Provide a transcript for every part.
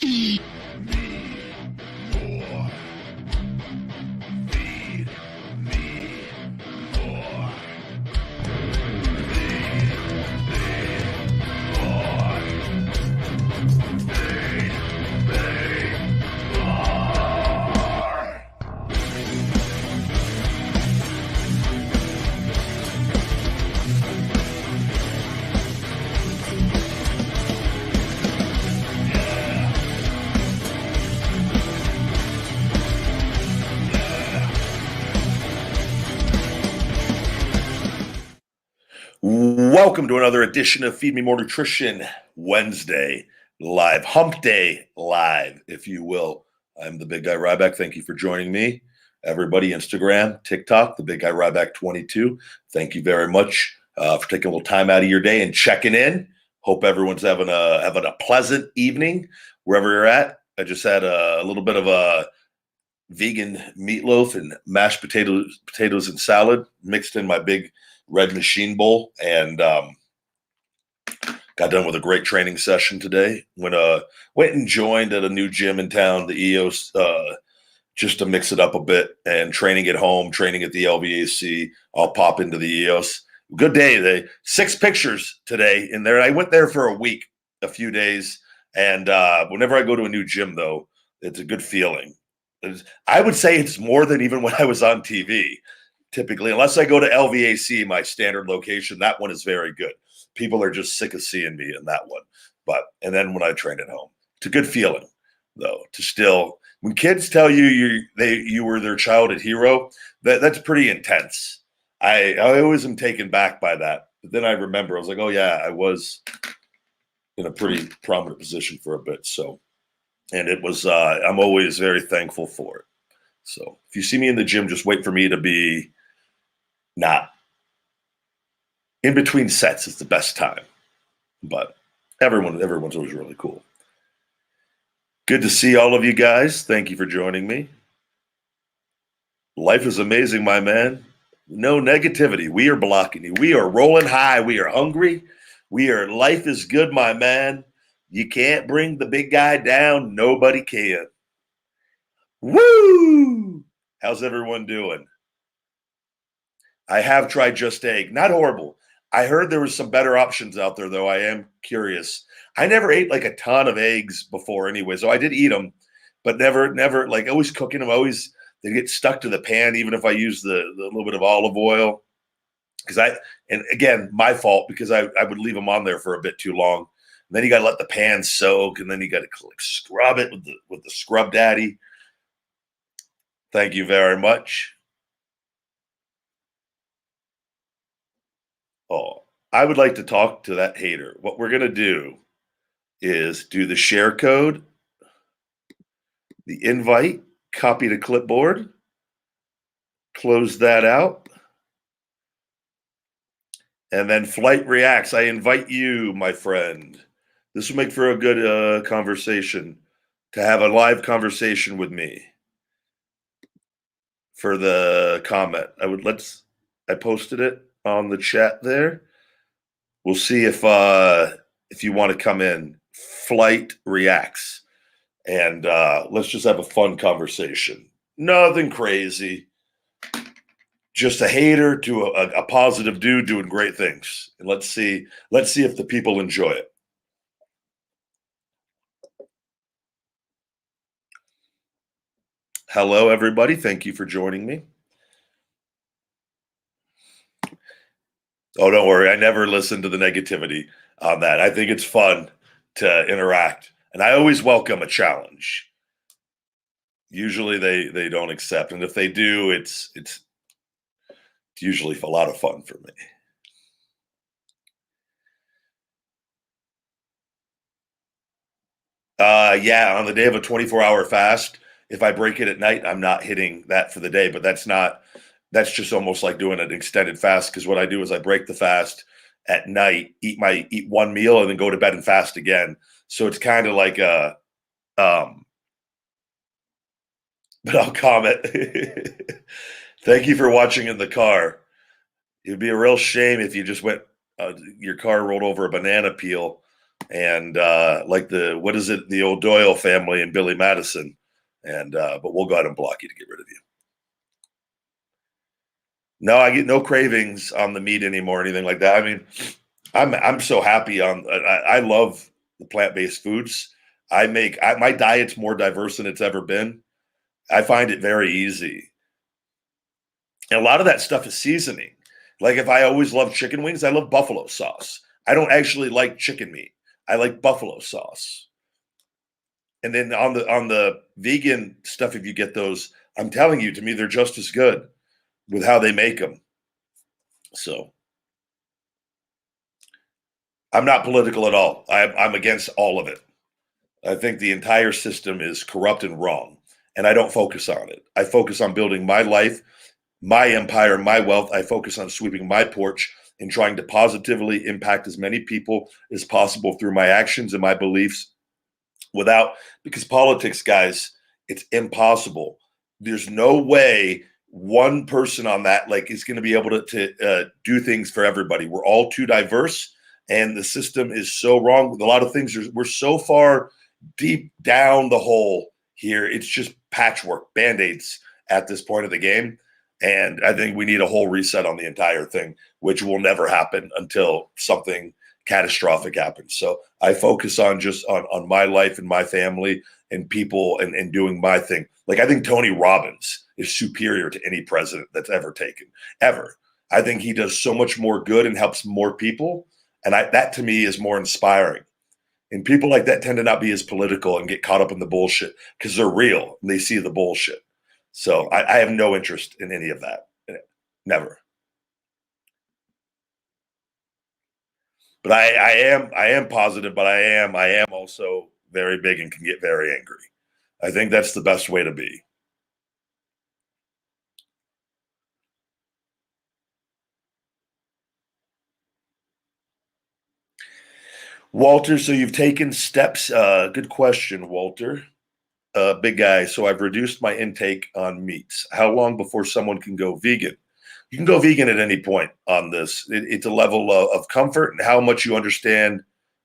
Feed me more. Feed me more. Welcome to another edition of Feed Me More Nutrition Wednesday live, Humpday live, if you will. I'm the big guy Ryback. Thank you for joining me. Everybody, Instagram, TikTok, the big guy Ryback 22. Thank you very much for taking a little time out of your day and checking in. Hope everyone's having a pleasant evening wherever you're at. I just had a little bit of a vegan meatloaf and mashed potatoes and salad mixed in my big red machine bowl, and got done with a great training session today. Went and joined at a new gym in town, the EOS, just to mix it up a bit, and training at home, training at the LVAC. I'll pop into the EOS. Good day. 6 pictures today in there. I went there for a few days, and whenever I go to a new gym, though, it's a good feeling. I would say it's more than even when I was on TV. Typically, unless I go to LVAC, my standard location, that one is very good. People are just sick of seeing me in that one. And then when I train at home, it's a good feeling, though, to still, when kids tell you you were their childhood hero, that's pretty intense. I always am taken back by that. But then I remember, I was like, oh yeah, I was in a pretty prominent position for a bit. So, and it was, I'm always very thankful for it. So if you see me in the gym, just wait for me to be not in between sets. Is the best time, but everyone's always really cool. Good to see all of you guys. Thank you for joining me. Life is amazing, my man. No negativity. We are blocking you. We are rolling high. We are hungry. Life is good, my man. You can't bring the big guy down. Nobody can. Woo! How's everyone doing? I have tried Just Egg. Not horrible. I heard there was some better options out there, though. I am curious. I never ate like a ton of eggs before anyway, so I did eat them, but never like always cooking them. They get stuck to the pan, even if I use the little bit of olive oil. And again, my fault, because I would leave them on there for a bit too long. And then you got to let the pan soak, and then you got to scrub it with the Scrub Daddy. Thank you very much. Oh, I would like to talk to that hater. What we're going to do is do the share code, the invite, copy to clipboard, close that out, and then Flight reacts. I invite you, my friend. This will make for a good conversation, to have a live conversation with me. For the comment, I posted it on the chat there. We'll see if you want to come in. Flight reacts, and let's just have a fun conversation. Nothing crazy. Just a hater to a positive dude doing great things. And let's see if the people enjoy it. Hello, everybody. Thank you for joining me. Oh, don't worry. I never listen to the negativity on that. I think it's fun to interact, and I always welcome a challenge. Usually they don't accept, and if they do, it's usually a lot of fun for me. Yeah, on the day of a 24-hour fast, if I break it at night, I'm not hitting that for the day, but that's just almost like doing an extended fast, because what I do is I break the fast at night, eat one meal, and then go to bed and fast again. So it's kind of like but I'll comment. Thank you for watching in the car. It'd be a real shame if you just went, your car rolled over a banana peel and like what is it, the O'Doyle family and Billy Madison, and but we'll go ahead and block you to get rid of you. No, I get no cravings on the meat anymore, or anything like that. I mean, I'm so happy on. I love the plant-based foods. My diet's more diverse than it's ever been. I find it very easy, and a lot of that stuff is seasoning. Like if I always love chicken wings, I love buffalo sauce. I don't actually like chicken meat. I like buffalo sauce. And then on the vegan stuff, if you get those, I'm telling you, to me, they're just as good with how they make them. So I'm not political at all. I'm against all of it. I think the entire system is corrupt and wrong, and I don't focus on it. I focus on building my life, my empire, my wealth. I focus on sweeping my porch and trying to positively impact as many people as possible through my actions and my beliefs because politics, guys, it's impossible. There's no way one person on that is going to be able to do things for everybody. We're all too diverse, and the system is so wrong with a lot of things. We're so far deep down the hole here. It's just patchwork, band-aids at this point of the game. And I think we need a whole reset on the entire thing, which will never happen until something catastrophic happens. So I focus on just on my life and my family and people and doing my thing. Like I think Tony Robbins is superior to any president that's ever taken, ever. I think he does so much more good and helps more people. And that to me is more inspiring. And people like that tend to not be as political and get caught up in the bullshit because they're real and they see the bullshit. So I have no interest in any of that. Never. But I am positive, but I am also very big and can get very angry. I think that's the best way to be. Walter, so you've taken steps. Good question, Walter. Big guy. So I've reduced my intake on meats. How long before someone can go vegan? You can go vegan at any point on this. It's a level of comfort and how much you understand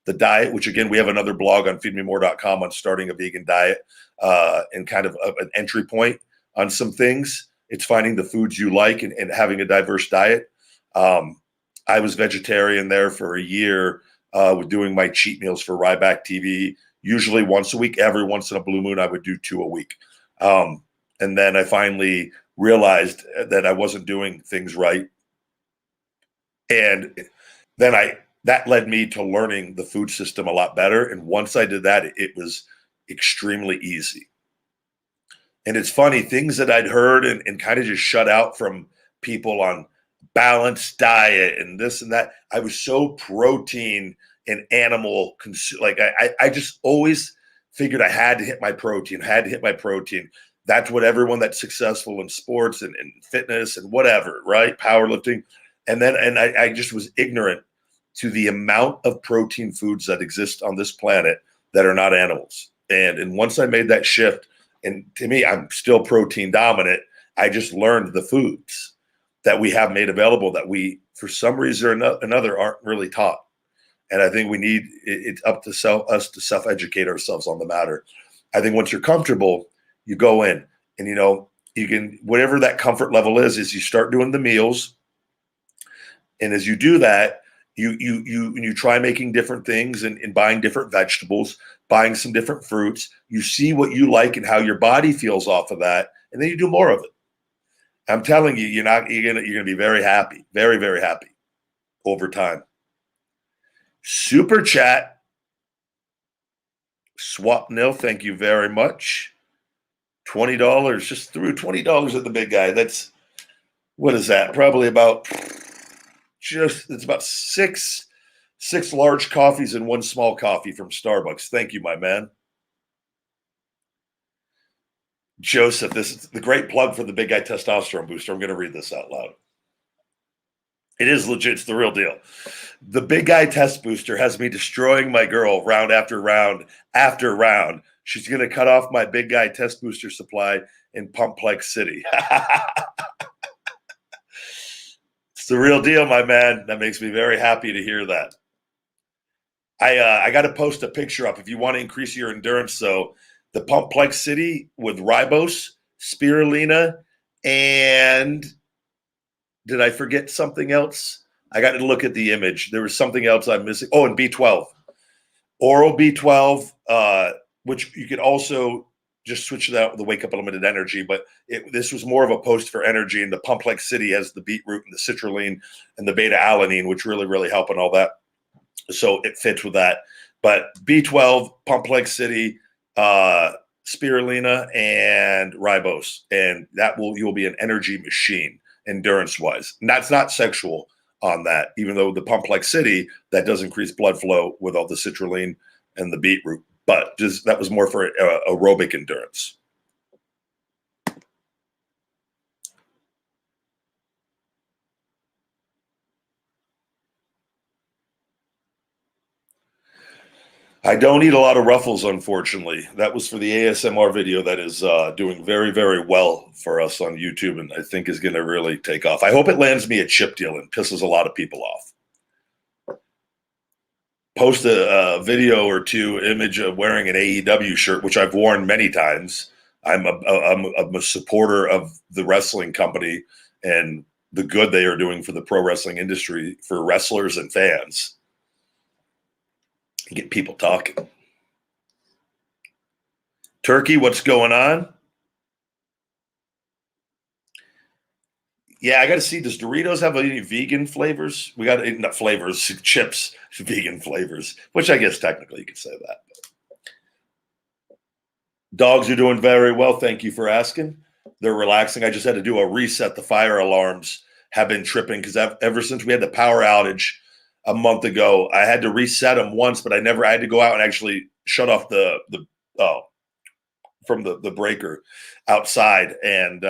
the diet, which again, we have another blog on feedmemore.com on starting a vegan diet and kind of an entry point on some things. It's finding the foods you like and having a diverse diet. I was vegetarian there for a year with doing my cheat meals for Ryback TV, usually once a week. Every once in a blue moon, I would do 2 a week. And then I finally realized that I wasn't doing things right. And then that led me to learning the food system a lot better. And once I did that, it was extremely easy. And it's funny, things that I'd heard and kind of just shut out from people on balanced diet and this and that. I was so protein and animal, I just always figured I had to hit my protein, That's what everyone that's successful in sports and fitness and whatever, right? Powerlifting. And I just was ignorant to the amount of protein foods that exist on this planet that are not animals. And once I made that shift, and to me, I'm still protein dominant, I just learned the foods that we have made available that we, for some reason or another, aren't really taught. And I think it's up to us to self-educate ourselves on the matter. I think once you're comfortable, you go in and, you can, whatever that comfort level is you start doing the meals. And as you do that, you try making different things and buying different vegetables, buying some different fruits. You see what you like and how your body feels off of that, and then you do more of it. I'm telling you, you're gonna be very happy, very, very happy over time. Super chat, Swap Nil, thank you very much. $20, just threw $20 at the big guy. That's, what is that? Probably about it's about six large coffees and 1 small coffee from Starbucks. Thank you, my man. Joseph, this is the great plug for the Big Guy Testosterone Booster. I'm going to read this out loud. It is legit. It's the real deal. The Big Guy Test Booster has me destroying my girl round after round after round. She's going to cut off my Big Guy Test Booster supply in Pumplex City. It's the real deal, my man. That makes me very happy to hear that. I got to post a picture up if you want to increase your endurance. So the Pump Plex City with ribose, spirulina, and did I forget something else? I got to look at the image. There was something else I'm missing. Oh, and B12, oral B12, which you could also just switch that with the Wake Up Unlimited Energy. But this was more of a post for energy, and the Pump Plex City has the beetroot and the citrulline and the beta alanine, which really help and all that. So it fits with that. But B12, Pump Plex City, spirulina, and ribose, and you'll be an energy machine endurance wise. And that's not sexual on that, even though the Pump Plex City that does increase blood flow with all the citrulline and the beetroot. But just that was more for aerobic endurance. I don't eat a lot of Ruffles, unfortunately. That was for the ASMR video that is doing very well for us on YouTube, and I think is going to really take off. I hope it lands me a chip deal and pisses a lot of people off. Post a video or two image of wearing an AEW shirt, which I've worn many times. I'm a supporter of the wrestling company and the good they are doing for the pro wrestling industry, for wrestlers and fans. Get people talking. Turkey, what's going on? Yeah, I got to see. Does Doritos have any vegan flavors? We got not flavors, chips, vegan flavors, which I guess technically you could say that. Dogs are doing very well. Thank you for asking. They're relaxing. I just had to do a reset. The fire alarms have been tripping because ever since we had the power outage a month ago, I had to reset them once, but I had to go out and actually shut off from the breaker outside and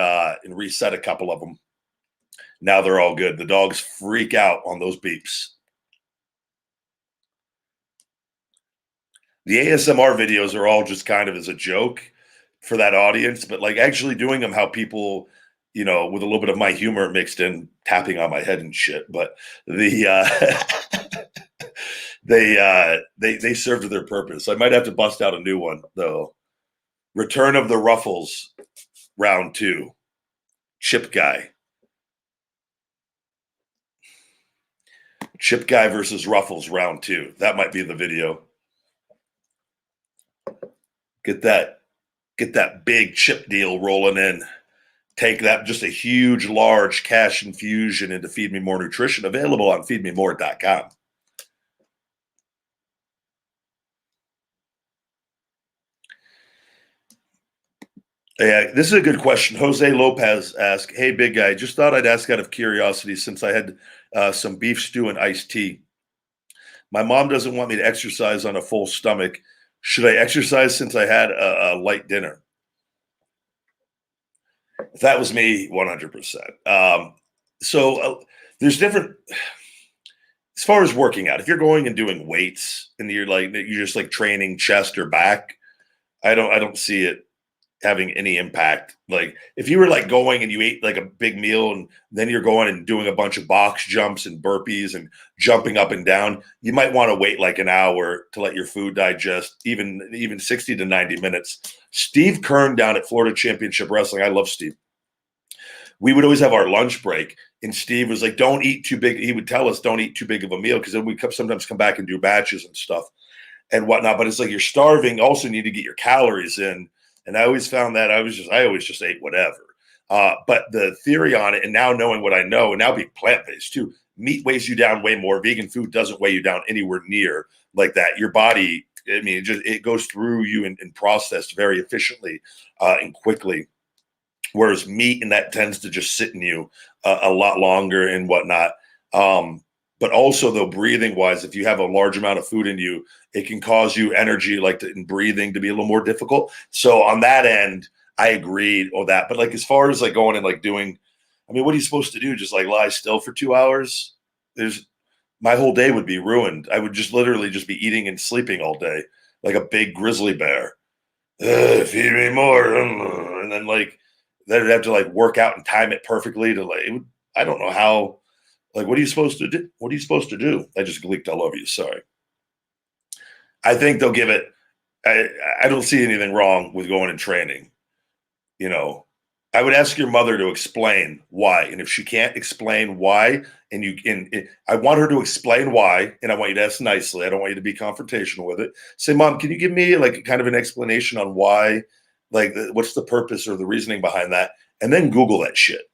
reset a couple of them. Now they're all good. The dogs freak out on those beeps. The ASMR videos are all just kind of as a joke for that audience, but like actually doing them how people, with a little bit of my humor mixed in, tapping on my head and shit. But they served their purpose. I might have to bust out a new one though. Return of the Ruffles, round 2. Chip Guy. Chip Guy versus Ruffles, round 2. That might be the video. Get that big chip deal rolling in. Take that, just a huge, large cash infusion into Feed Me More Nutrition, available on feedmemore.com. Yeah, this is a good question. Jose Lopez asked, "Hey, big guy, just thought I'd ask out of curiosity since I had some beef stew and iced tea. My mom doesn't want me to exercise on a full stomach. Should I exercise since I had a light dinner?" If that was me, 100%. There's different, as far as working out. If you're going and doing weights and you're just like training chest or back, I don't see it having any impact. Like if you were like going and you ate like a big meal and then you're going and doing a bunch of box jumps and burpees and jumping up and down, you might want to wait like an hour to let your food digest, even 60 to 90 minutes. Steve Kern down at Florida Championship Wrestling, I love Steve. We would always have our lunch break, and Steve was like, "Don't eat too big." He would tell us, "Don't eat too big of a meal," because then we sometimes come back and do batches and stuff and whatnot. But it's like you're starving. Also, need to get your calories in. And I always found that I always just ate whatever. But the theory on it, and now knowing what I know, and now being plant-based too, meat weighs you down way more. Vegan food doesn't weigh you down anywhere near like that. Your body, I mean, it goes through you and processed very efficiently and quickly. Whereas meat, and that tends to just sit in you a lot longer and whatnot. But also, though, breathing wise, if you have a large amount of food in you, it can cause you energy, in breathing, to be a little more difficult. So on that end, I agreed on that. But like as far as like going and like doing, I mean, what are you supposed to do? Just like lie still for 2 hours? My whole day would be ruined. I would just literally just be eating and sleeping all day, like a big grizzly bear. Feed me more, and then then I'd have to like work out and time it perfectly to I don't know how. Like, what are you supposed to do? What are you supposed to do? I just leaked all over you. Sorry. I think they'll give it. I don't see anything wrong with going and training. You know, I would ask your mother to explain why, and if she can't explain why, I want her to explain why, and I want you to ask nicely. I don't want you to be confrontational with it. Say, Mom, can you give me like kind of an explanation on why, like what's the purpose or the reasoning behind that, and then Google that shit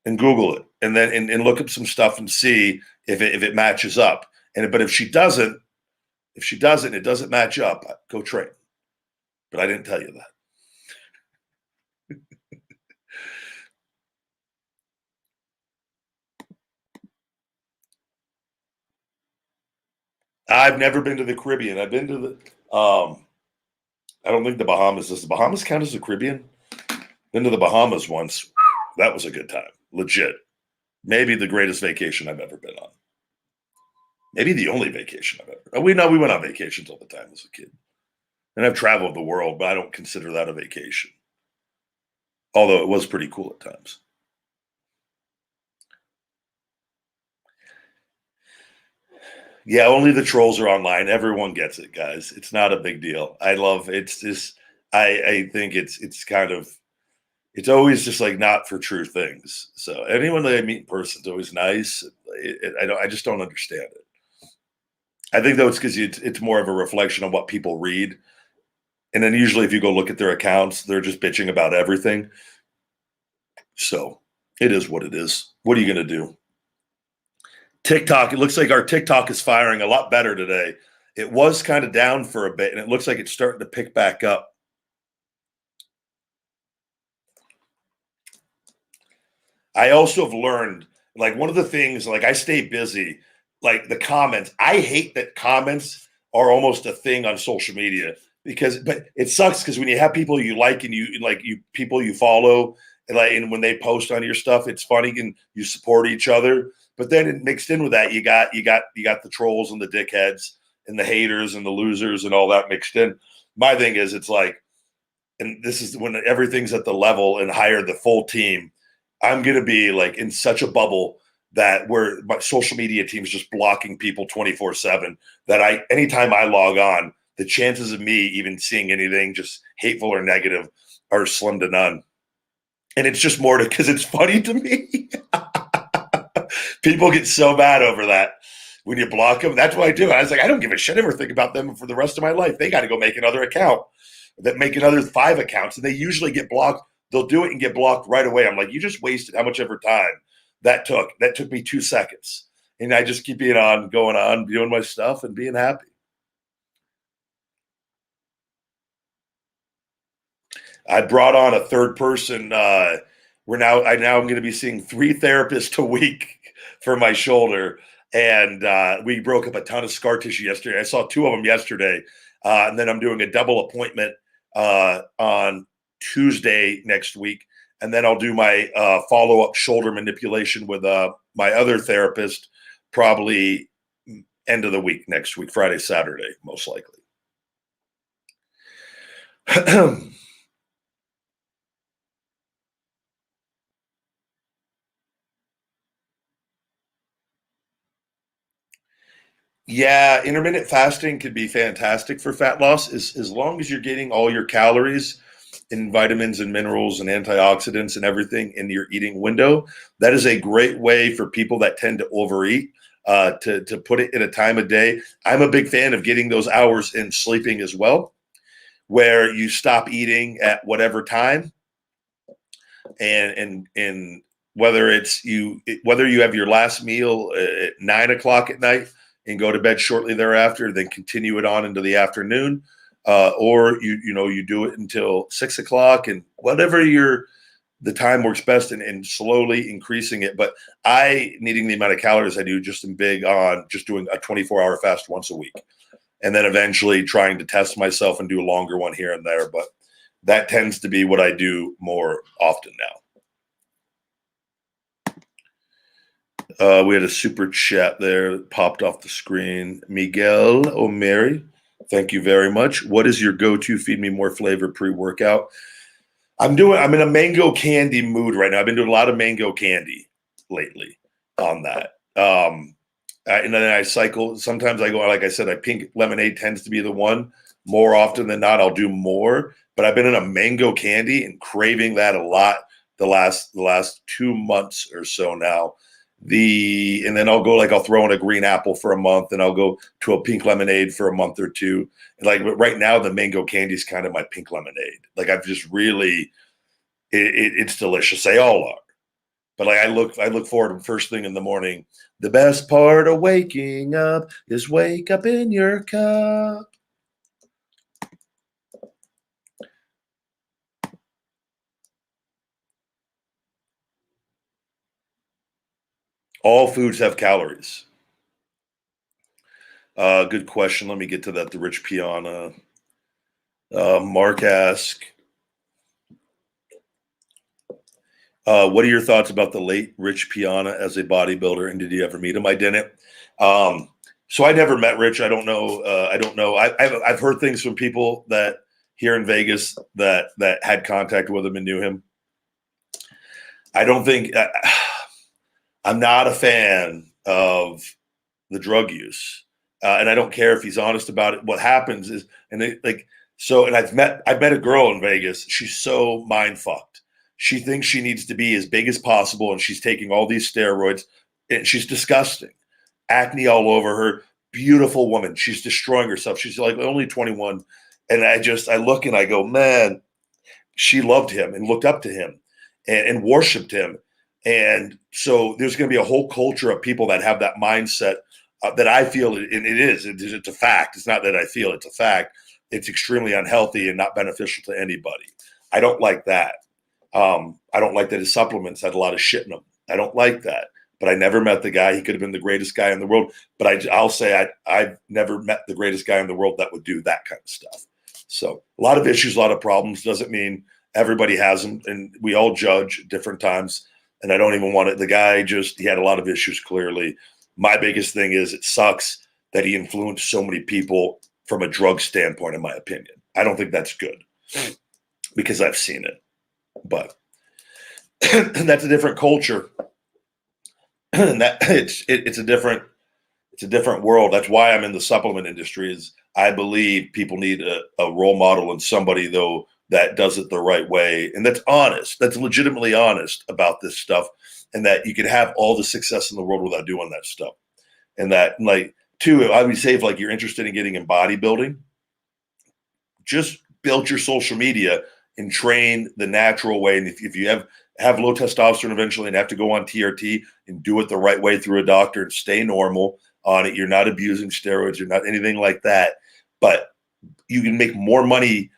and Google it, and then and look up some stuff and see if it matches up. But if she doesn't, it doesn't match up, go train. But I didn't tell you that. I've never been to the Caribbean. I've been to I don't think the Bahamas. Does the Bahamas count as the Caribbean? Been to the Bahamas once. That was a good time. Legit. Maybe the greatest vacation I've ever been on. Maybe the only vacation I've ever. We went on vacations all the time as a kid. And I've traveled the world, but I don't consider that a vacation. Although it was pretty cool at times. Yeah, only the trolls are online. Everyone gets it, guys. It's not a big deal. I love it's just I think it's kind of it's always just like not for true things. So anyone that I meet in person is always nice. I just don't understand it. I think though it's because it's more of a reflection of what people read, and then usually if you go look at their accounts, they're just bitching about everything. So it is what it is. What are you going to do? TikTok, it looks like our TikTok is firing a lot better today. It was kind of down for a bit, and it looks like it's starting to pick back up. I also have learned, like, one of the things, like, I stay busy, like the comments. I hate that comments are almost a thing on social media but it sucks because when you have people you like and people you follow, and when they post on your stuff, it's funny and you support each other. But then mixed in with that, you got the trolls and the dickheads and the haters and the losers and all that mixed in. My thing is, it's like, and this is when everything's at the level and hire the full team. I'm going to be like in such a bubble that where my social media team is just blocking people 24/7 that anytime I log on, the chances of me even seeing anything just hateful or negative are slim to none. And it's just more because it's funny to me. People get so mad over that when you block them. That's what I do. I was like, I don't give a shit. I never think about them for the rest of my life. They got to go make another account, that make another 5 accounts, and they usually get blocked. They'll do it and get blocked right away. I'm like, you just wasted how much ever time that took. That took me 2 seconds. And I just keep going on, doing my stuff and being happy. I brought on a third person. I now am going to be seeing 3 therapists a week for my shoulder. And we broke up a ton of scar tissue yesterday. I saw 2 of them yesterday. And then I'm doing a double appointment on Tuesday next week. And then I'll do my follow-up shoulder manipulation with my other therapist probably end of the week next week, Friday, Saturday, most likely. Yeah, intermittent fasting could be fantastic for fat loss as long as you're getting all your calories and vitamins and minerals and antioxidants and everything in your eating window. That is a great way for people that tend to overeat to put it in a time of day. I'm a big fan of getting those hours in sleeping as well, where you stop eating at whatever time, and whether you have your last meal at 9 o'clock at night and go to bed shortly thereafter, then continue it on into the afternoon, or you do it until 6 o'clock, and whatever the time works best, and slowly increasing it. But needing the amount of calories I do, just am big on just doing a 24-hour fast once a week, and then eventually trying to test myself and do a longer one here and there. But that tends to be what I do more often now. We had a super chat there that popped off the screen. Miguel O'Mary, thank you very much. What is your go-to feed me more flavor pre-workout? I'm in a mango candy mood right now. I've been doing a lot of mango candy lately on that. And then I cycle. Sometimes I go, like I said, I pink lemonade tends to be the one. More often than not, I'll do more. But I've been in a mango candy and craving that a lot the last 2 months or so now. And then I'll throw in a green apple for a month, and I'll go to a pink lemonade for a month or two. And like right now, the mango candy is kind of my pink lemonade. Like I've just really, it's delicious. They all are. But like I look forward to first thing in the morning. The best part of waking up is wake up in your cup. All foods have calories. Good question. Let me get to that. The Rich Piana. Mark ask, what are your thoughts about the late Rich Piana as a bodybuilder, and did you ever meet him? I didn't. So I never met Rich. I don't know. I don't know. I've heard things from people that here in Vegas that had contact with him and knew him. I don't think I'm not a fan of the drug use, and I don't care if he's honest about it. What happens is, and I've met a girl in Vegas. She's so mind fucked. She thinks she needs to be as big as possible, and she's taking all these steroids, and she's disgusting. Acne all over her. Beautiful woman. She's destroying herself. She's like only 21, and I look and I go, man, she loved him and looked up to him and worshipped him. And so there's going to be a whole culture of people that have that mindset that I feel, and it's a fact. It's not that I feel, it's a fact. It's extremely unhealthy and not beneficial to anybody. I don't like that. I don't like that his supplements had a lot of shit in them. I don't like that. But I never met the guy. He could have been the greatest guy in the world. But I'll say I've never met the greatest guy in the world that would do that kind of stuff. So a lot of issues, a lot of problems. Doesn't mean everybody has them, and we all judge at different times. And I don't even want it. The guy he had a lot of issues. Clearly, my biggest thing is it sucks that he influenced so many people from a drug standpoint. In my opinion, I don't think that's good because I've seen it. But that's a different culture, and that it's a different world. That's why I'm in the supplement industry. Is I believe people need a role model and somebody though that does it the right way and that's honest, that's legitimately honest about this stuff, and that you can have all the success in the world without doing that stuff. And that, like, too, I would say if like you're interested in getting in bodybuilding, just build your social media and train the natural way. And if you have low testosterone eventually and have to go on TRT and do it the right way through a doctor and stay normal on it, you're not abusing steroids, you're not anything like that. But you can make more money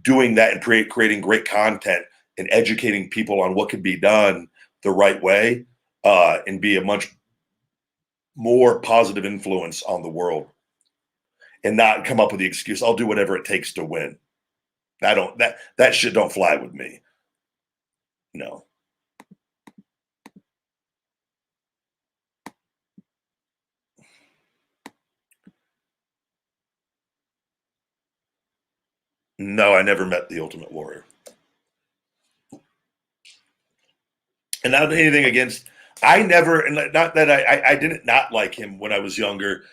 doing that and creating great content and educating people on what can be done the right way, and be a much more positive influence on the world and not come up with the excuse, I'll do whatever it takes to win. That shit don't fly with me. No. No, I never met the Ultimate Warrior. And not anything against, I never, and not that I didn't not like him when I was younger.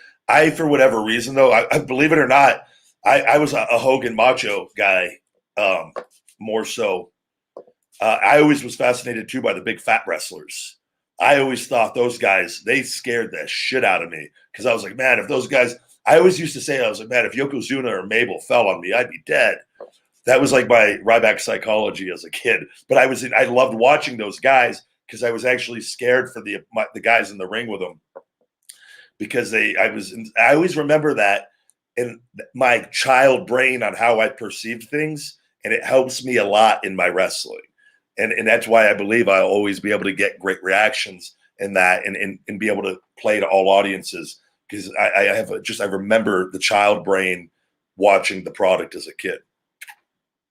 For whatever reason though, I believe it or not, I was a Hogan macho guy, more so. I always was fascinated too by the big fat wrestlers. I always thought those guys, they scared the shit out of me because I was like, man, if those guys, I always used to say, I was like, man, if Yokozuna or Mabel fell on me, I'd be dead. That was like my Ryback psychology as a kid. But I loved watching those guys because I was actually scared for the guys in the ring with them because I always remember that in my child brain on how I perceived things, and it helps me a lot in my wrestling. And that's why I believe I'll always be able to get great reactions in that and be able to play to all audiences because I remember the child brain watching the product as a kid,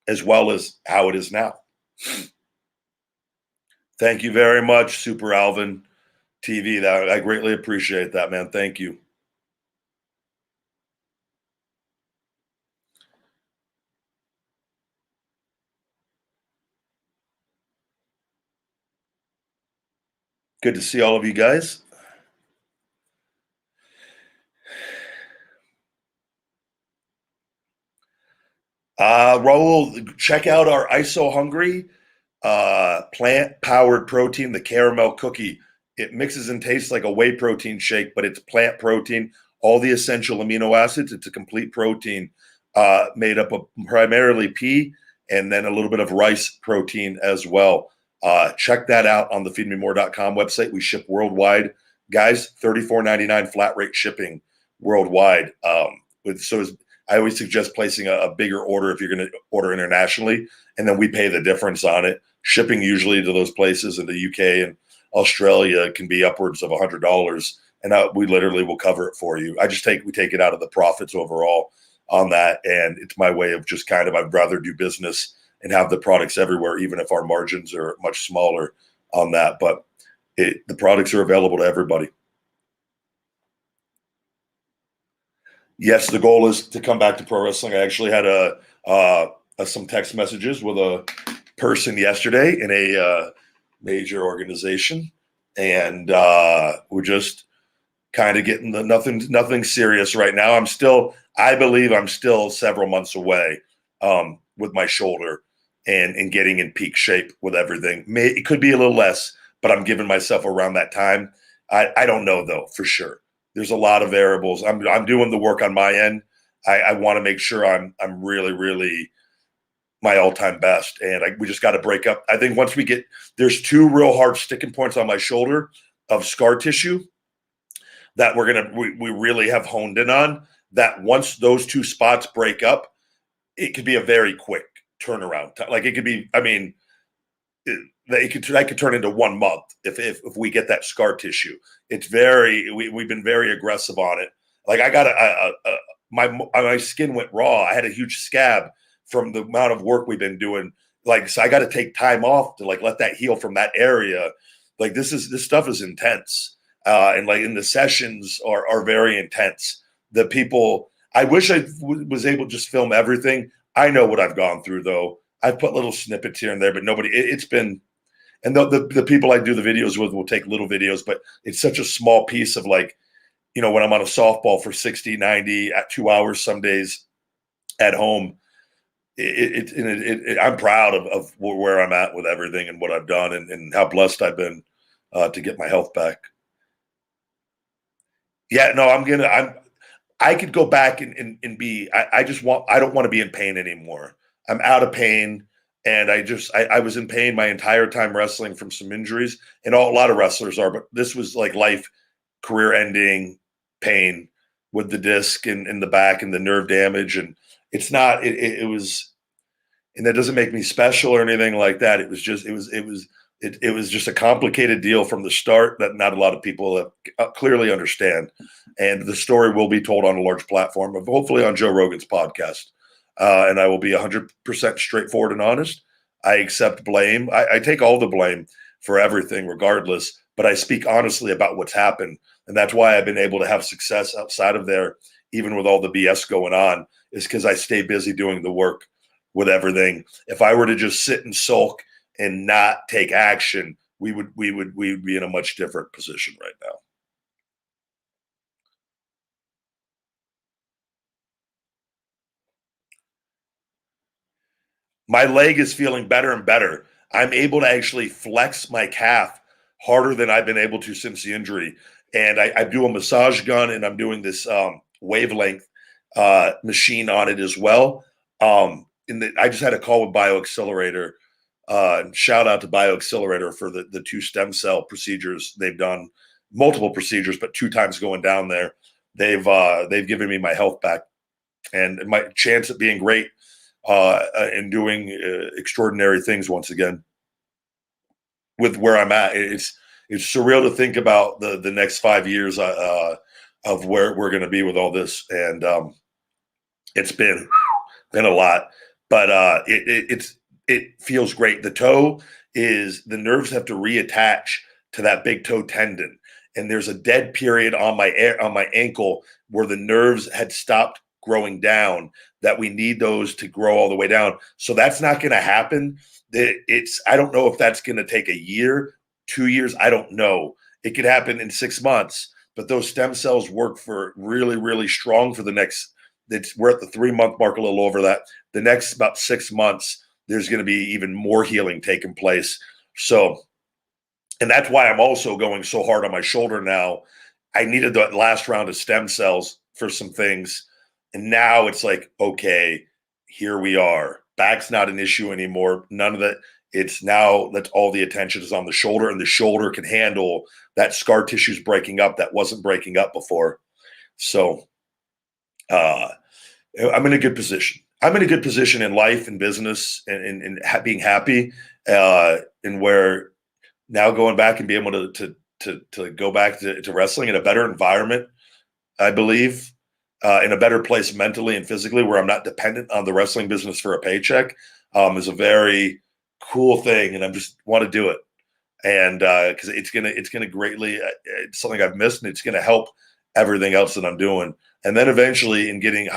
as well as how it is now. Thank you very much, Super Alvin TV. That I greatly appreciate that, man. Thank you. Good to see all of you guys. Raul, check out our ISO Hungry plant-powered protein, the caramel cookie. It mixes and tastes like a whey protein shake, but it's plant protein, all the essential amino acids. It's a complete protein made up of primarily pea and then a little bit of rice protein as well. Check that out on the feedmemore.com website. We ship worldwide. Guys, $34.99 flat rate shipping worldwide. I always suggest placing a bigger order if you're going to order internationally, and then we pay the difference on it. Shipping usually to those places in the UK and Australia can be upwards of $100, and we literally will cover it for you. We take it out of the profits overall on that, and it's my way of just kind of, I'd rather do business and have the products everywhere, even if our margins are much smaller on that. But the products are available to everybody. Yes, the goal is to come back to pro wrestling. I actually had some text messages with a person yesterday in a major organization, and we're just kind of getting nothing serious right now. I believe I'm still several months away with my shoulder and getting in peak shape with everything. It could be a little less, but I'm giving myself around that time. I don't know though for sure. There's a lot of variables. I'm doing the work on my end. I want to make sure I'm really, really my all-time best. And we just got to break up. I think once there's two real hard sticking points on my shoulder of scar tissue that we really have honed in on, that once those two spots break up, it could be a very quick turnaround. Like it could be, I mean, that could turn into 1 month if we get that scar tissue. We've been very aggressive on it. Like I got my skin went raw. I had a huge scab from the amount of work we've been doing. Like, so I got to take time off to like let that heal from that area. Like this stuff is intense. And like in the sessions are very intense. The people, I wish I was able to just film everything. I know what I've gone through though. I've put little snippets here and there, but it's been, and the people I do the videos with will take little videos, but it's such a small piece of like, you know, when I'm on a softball for 60, 90 at 2 hours, some days at home, I'm proud of where I'm at with everything and what I've done and how blessed I've been to get my health back. Yeah, no, I could go back and be, I don't want to be in pain anymore. I'm out of pain. And I was in pain my entire time wrestling from some injuries, and a lot of wrestlers are, but this was like life, career ending pain with the disc in the back and the nerve damage. And it was, and that doesn't make me special or anything like that. It was just a complicated deal from the start that not a lot of people clearly understand. And the story will be told on a large platform, hopefully on Joe Rogan's podcast. And I will be 100% straightforward and honest. I accept blame. I take all the blame for everything regardless, but I speak honestly about what's happened. And that's why I've been able to have success outside of there, even with all the BS going on, is because I stay busy doing the work with everything. If I were to just sit and sulk and not take action, we would be in a much different position right now. My leg is feeling better and better. I'm able to actually flex my calf harder than I've been able to since the injury. And I do a massage gun, and I'm doing this wavelength machine on it as well. I just had a call with BioAccelerator. Shout out to BioAccelerator for the 2 stem cell procedures they've done, multiple procedures, but 2 times going down there. They've given me my health back, and my chance at being great and doing extraordinary things once again with where I'm at. It's surreal to think about the next 5 years of where we're going to be with all this, and it's been a lot, but it feels great. The nerves have to reattach to that big toe tendon, and there's a dead period on my ankle where the nerves had stopped growing down, that we need those to grow all the way down. So that's not going to happen. I don't know if that's going to take a year, 2 years. I don't know. It could happen in 6 months, but those stem cells work for really, really strong for the next we're at the 3-month mark, a little over that. The next about 6 months, there's going to be even more healing taking place. So, and that's why I'm also going so hard on my shoulder now. I needed that last round of stem cells for some things. And now it's like, okay, here we are. Back's not an issue anymore. None of that. It's now that all the attention is on the shoulder, and the shoulder can handle that scar tissue's breaking up that wasn't breaking up before. So I'm in a good position. I'm in a good position in life and business and being happy, and where now going back and being able to go back to wrestling in a better environment, I believe, in a better place mentally and physically, where I'm not dependent on the wrestling business for a paycheck, is a very cool thing, and I just want to do it. And because it's gonna greatly, it's something I've missed, and it's gonna help everything else that I'm doing. And then eventually, in getting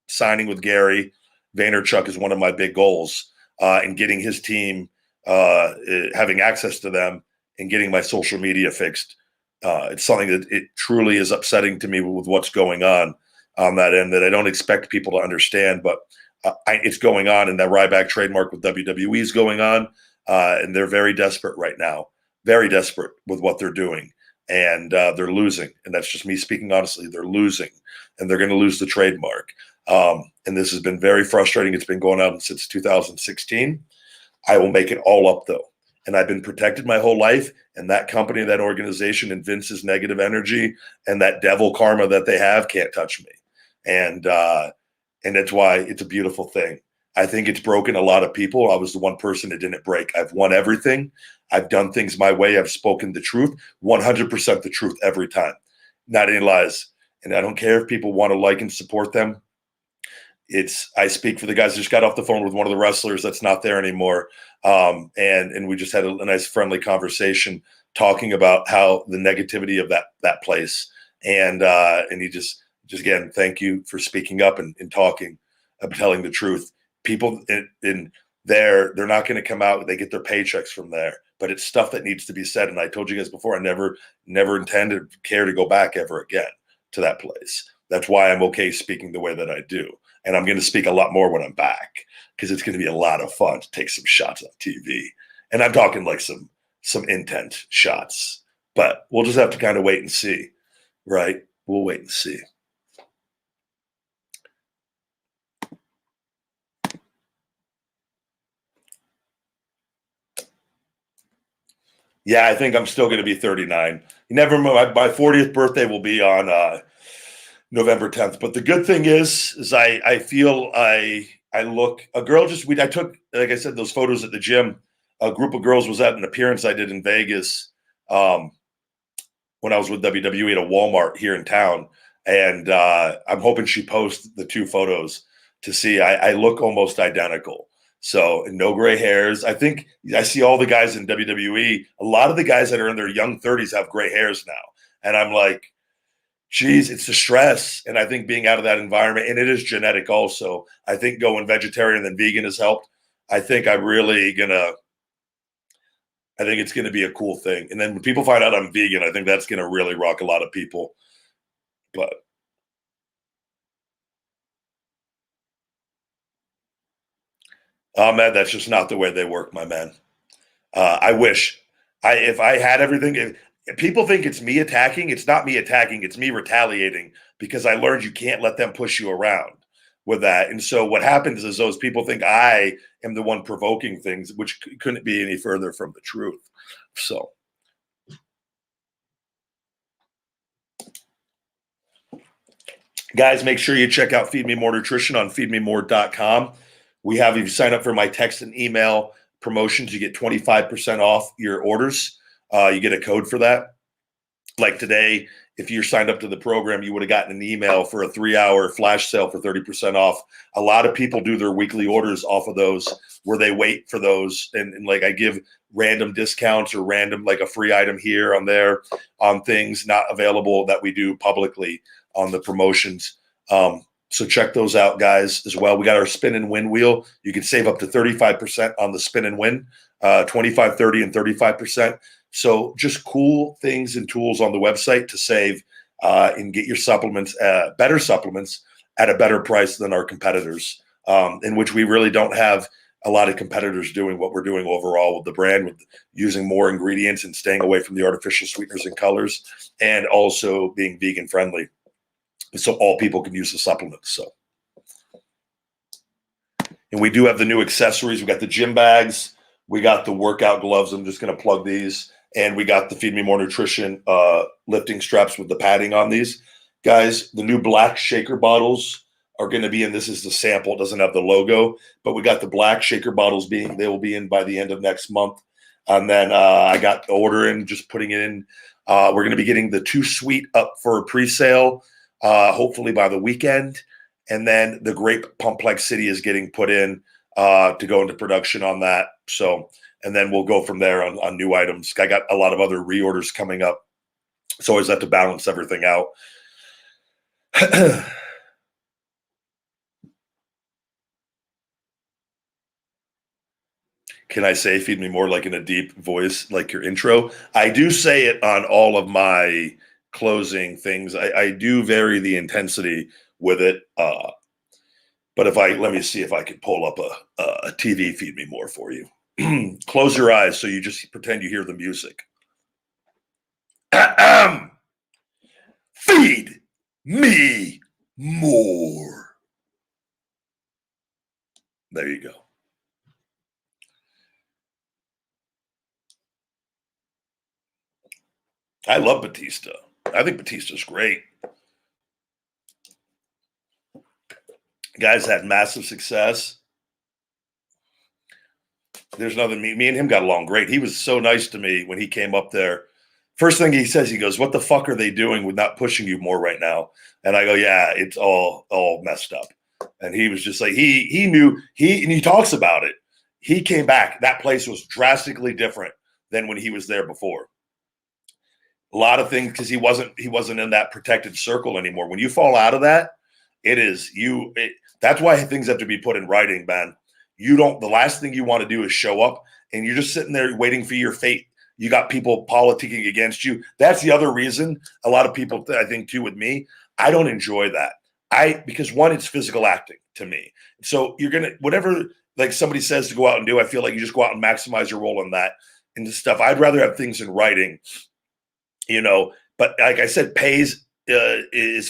signing with Gary Vaynerchuk is one of my big goals, and getting his team, having access to them, and getting my social media fixed. It's something that it truly is upsetting to me with what's going on that end, that I don't expect people to understand, but it's going on, and that Ryback trademark with WWE is going on, and they're very desperate right now, very desperate with what they're doing, and they're losing, and that's just me speaking honestly. They're losing, and they're going to lose the trademark, and this has been very frustrating. It's been going on since 2016. I will make it all up though, and I've been protected my whole life, and that company, that organization, and Vince's negative energy and that devil karma that they have can't touch me, and that's why it's a beautiful thing. I think it's broken a lot of people. I was the one person that didn't break. I've won everything. I've done things my way. I've spoken the truth, 100% the truth every time, not any lies. And I don't care if people want to like and support them. I speak for the guys. I just got off the phone with one of the wrestlers that's not there anymore. And we just had a nice friendly conversation talking about how the negativity of that place. And he just again, thank you for speaking up and talking, telling the truth. People in there, they're not going to come out. They get their paychecks from there, but it's stuff that needs to be said. And I told you guys before, I never intended care to go back ever again to that place. That's why I'm okay speaking the way that I do. And I'm going to speak a lot more when I'm back, because it's going to be a lot of fun to take some shots on TV. And I'm talking like some intent shots, but we'll just have to kind of wait and see, right? We'll wait and see. Yeah, I think I'm still going to be 39. You never know. My 40th birthday will be on November 10th. But the good thing is I feel I look. A girl I took, like I said, those photos at the gym. A group of girls was at an appearance I did in Vegas when I was with WWE at a Walmart here in town, and I'm hoping she posts the 2 photos to see. I look almost identical. So, no gray hairs. I think I see all the guys in WWE. A lot of the guys that are in their young 30s have gray hairs now. And I'm like, geez, it's the stress. And I think being out of that environment, and it is genetic also. I think going vegetarian and vegan has helped. I think it's going to be a cool thing. And then when people find out I'm vegan, I think that's going to really rock a lot of people. But man, that's just not the way they work, my man. I wish if I had everything. If people think it's me attacking, it's not me attacking. It's me retaliating, because I learned you can't let them push you around with that. And so what happens is those people think I am the one provoking things, which couldn't be any further from the truth. So, guys, make sure you check out Feed Me More Nutrition on feedmemore.com. We have, if you sign up for my text and email promotions, you get 25% off your orders. You get a code for that. Like today, if you're signed up to the program, you would have gotten an email for a 3-hour flash sale for 30% off. A lot of people do their weekly orders off of those, where they wait for those. And like I give random discounts or random, like a free item here on there on things not available that we do publicly on the promotions. So check those out, guys, as well. We got our spin and win wheel. You can save up to 35% on the spin and win, 25, 30, and 35%. So just cool things and tools on the website to save and get your supplements, better supplements at a better price than our competitors, in which we really don't have a lot of competitors doing what we're doing overall with the brand, with using more ingredients and staying away from the artificial sweeteners and colors, and also being vegan friendly, so all people can use the supplements. So, and we do have the new accessories. We got the gym bags, we got the workout gloves. I'm just going to plug these, and we got the Feed Me More Nutrition lifting straps with the padding on these. Guys, the new black shaker bottles are going to be in. This is the sample. It doesn't have the logo, but we got the black shaker bottles they will be in by the end of next month. And then I got the order in, just putting it in. We're going to be getting the 2 Sweet up for a pre-sale, hopefully by the weekend. And then the Grape Complexity is getting put in to go into production on that. So, and then we'll go from there on new items. I got a lot of other reorders coming up. So always have to balance everything out. Can I say feed me more like in a deep voice, like your intro? I do say it on all of my closing things. I do vary the intensity with it. But let me see if I can pull up a TV feed me more for you. Close your eyes so you just pretend you hear the music. Feed me more. There you go. I love Batista. I think Batista's great. Guy's had massive success. There's nothing. Me and him got along great. He was so nice to me when he came up there. First thing he says, he goes, "What the fuck are they doing with not pushing you more right now?" And I go, "Yeah, it's all messed up." And he was just like, he knew, and he talks about it. He came back. That place was drastically different than when he was there before. A lot of things, because he wasn't in that protected circle anymore. When you fall out of that, that's why things have to be put in writing, man. The last thing you want to do is show up and you're just sitting there waiting for your fate. You got people politicking against you. That's the other reason a lot of people, I think too, with me, I don't enjoy that. Because one, it's physical acting to me. So whatever like somebody says to go out and do, I feel like you just go out and maximize your role in that and this stuff. I'd rather have things in writing, but like I said, pays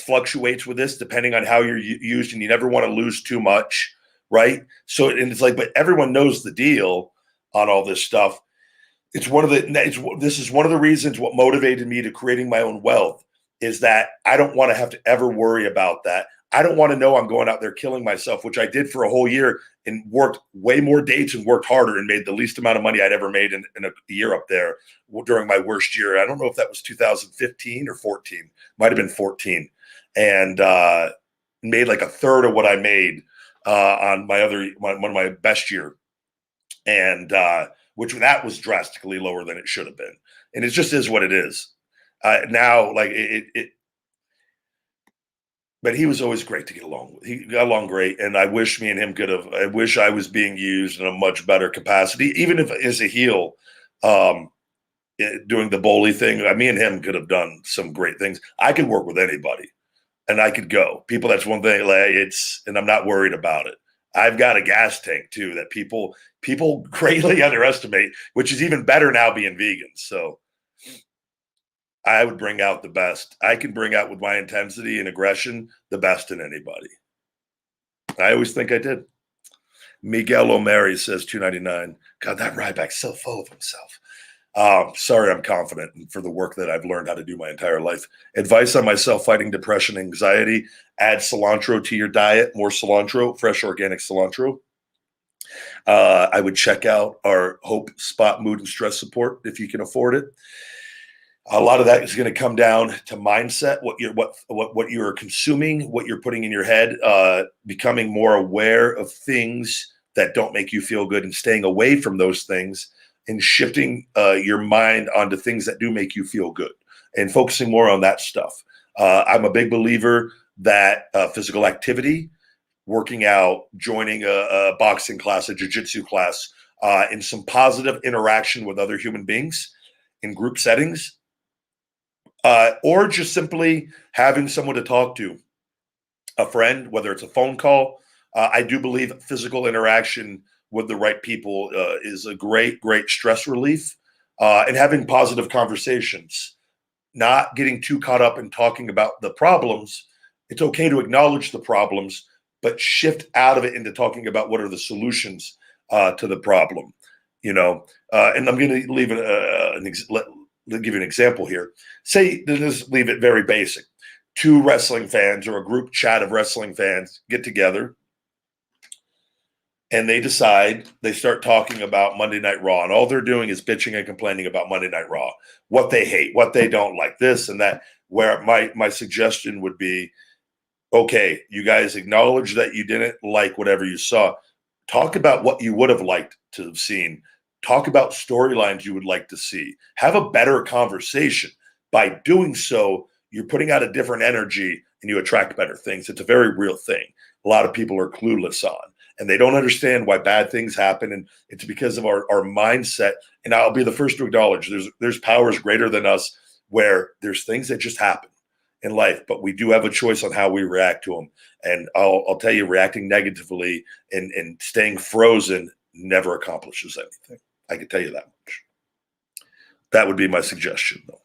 fluctuates with this depending on how you're used, and you never want to lose too much, right? So, and it's like, but everyone knows the deal on all this stuff. This is one of the reasons what motivated me to creating my own wealth is that I don't want to have to ever worry about that. I don't want to know I'm going out there killing myself, which I did for a whole year and worked way more dates and worked harder and made the least amount of money I'd ever made in a year up there during my worst year. I don't know if that was 2015 or 14. Might have been 14. And made like a third of what I made on one of my best year. And which that was drastically lower than it should have been. And it just is what it is. Now, like but he was always great to get along with. He got along great, and I wish me and him could have. I wish I was being used in a much better capacity, even if as a heel, doing the bully thing. Me and him could have done some great things. I could work with anybody, and I could go. People, that's one thing. And I'm not worried about it. I've got a gas tank too that people greatly underestimate, which is even better now being vegan. So I would bring out the best. I can bring out with my intensity and aggression the best in anybody. I always think I did. Miguel O'Mary says $2.99. God, that Ryback's so full of himself. Sorry, I'm confident for the work that I've learned how to do my entire life. Advice on myself fighting depression, anxiety. Add cilantro to your diet. More cilantro, fresh organic cilantro. I would check out our Hope Spot Mood and Stress Support if you can afford it. A lot of that is going to come down to mindset, what you're consuming, what you're putting in your head, becoming more aware of things that don't make you feel good and staying away from those things and shifting your mind onto things that do make you feel good and focusing more on that stuff. I'm a big believer that physical activity, working out, joining a boxing class, a jiu-jitsu class, and some positive interaction with other human beings in group settings, or just simply having someone to talk to a friend, whether it's a phone call. I do believe physical interaction with the right people is a great, great stress relief, and having positive conversations, not getting too caught up in talking about the problems. It's okay to acknowledge the problems, but shift out of it into talking about what are the solutions to the problem. And I'm going to leave give you an example here. Say, just leave it very basic. Two wrestling fans or a group chat of wrestling fans get together and they start talking about Monday Night Raw, and all they're doing is bitching and complaining about Monday Night Raw, what they hate, what they don't like, this and that. Where my suggestion would be, okay, you guys acknowledge that you didn't like whatever you saw. Talk about what you would have liked to have seen. Talk about storylines you would like to see. Have a better conversation. By doing so, you're putting out a different energy and you attract better things. It's a very real thing. A lot of people are clueless on, and they don't understand why bad things happen. And it's because of our mindset. And I'll be the first to acknowledge there's powers greater than us, where there's things that just happen in life, but we do have a choice on how we react to them. And I'll tell you, reacting negatively and staying frozen never accomplishes anything. I can tell you that much. That would be my suggestion, though.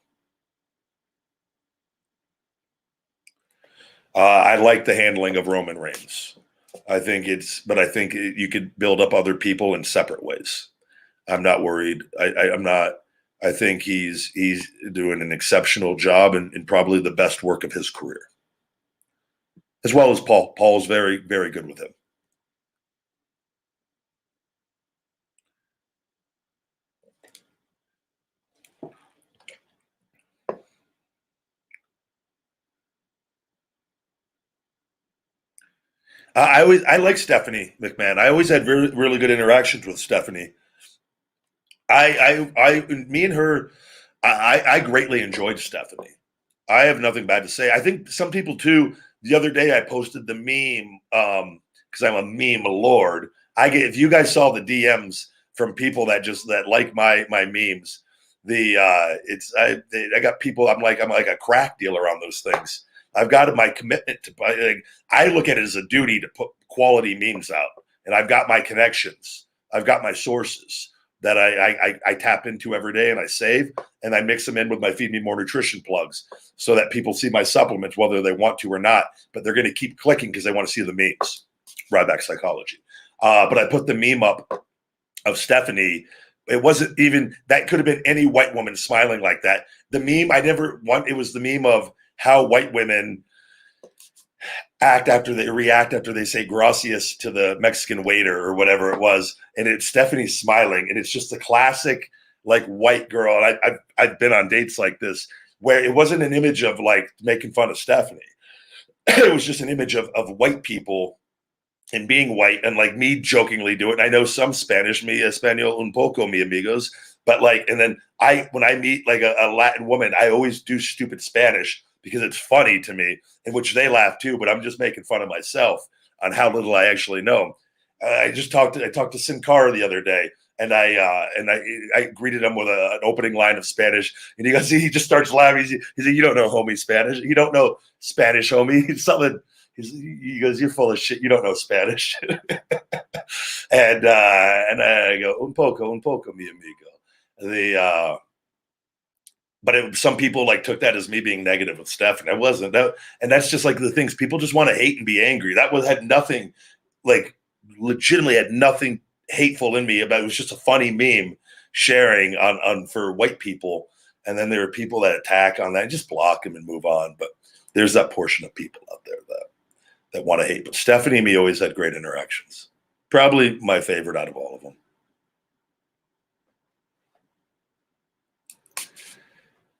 I like the handling of Roman Reigns. I think you could build up other people in separate ways. I'm not worried. I'm not. I think he's doing an exceptional job and probably the best work of his career, as well as Paul. Paul's very, very good with him. I like Stephanie McMahon. I always had really, really good interactions with Stephanie. Me and her, I greatly enjoyed Stephanie. I have nothing bad to say. I think some people too. The other day I posted the meme because I'm a meme lord. If you guys saw the DMs from people that like my memes, I got people. I'm like a crack dealer on those things. I've got my commitment to buy. Like, I look at it as a duty to put quality memes out, and I've got my connections. I've got my sources that I tap into every day and I save, and I mix them in with my Feed Me More Nutrition plugs so that people see my supplements whether they want to or not, but they're going to keep clicking because they want to see the memes. Ryback Psychology. But I put the meme up of Stephanie. It wasn't even, that could have been any white woman smiling like that. The meme, it was the meme of how white women react after they say gracias to the Mexican waiter or whatever it was, and it's Stephanie smiling, and it's just a classic like white girl. And I've been on dates like this where it wasn't an image of like making fun of Stephanie. It was just an image of white people and being white, and like me jokingly do it. And I know some Spanish, mi español un poco, mi amigos, but like, and then when I meet like a Latin woman, I always do stupid Spanish because it's funny to me, in which they laugh too, but I'm just making fun of myself on how little I actually know. I talked to Sin Cara the other day, and I greeted him with an opening line of Spanish, and he just starts laughing. He said, "You don't know homie Spanish. You don't know Spanish, homie." Something. He goes, "You're full of shit. You don't know Spanish." and I go, un poco, mi amigo. But some people like took that as me being negative with Steph, and I wasn't. And that's just like the things people just want to hate and be angry. Had nothing, like legitimately had nothing hateful in me about. It was just a funny meme sharing on for white people, and then there are people that attack on that. Just block them and move on. But there's that portion of people out there that want to hate. But Stephanie and me always had great interactions. Probably my favorite out of all of them.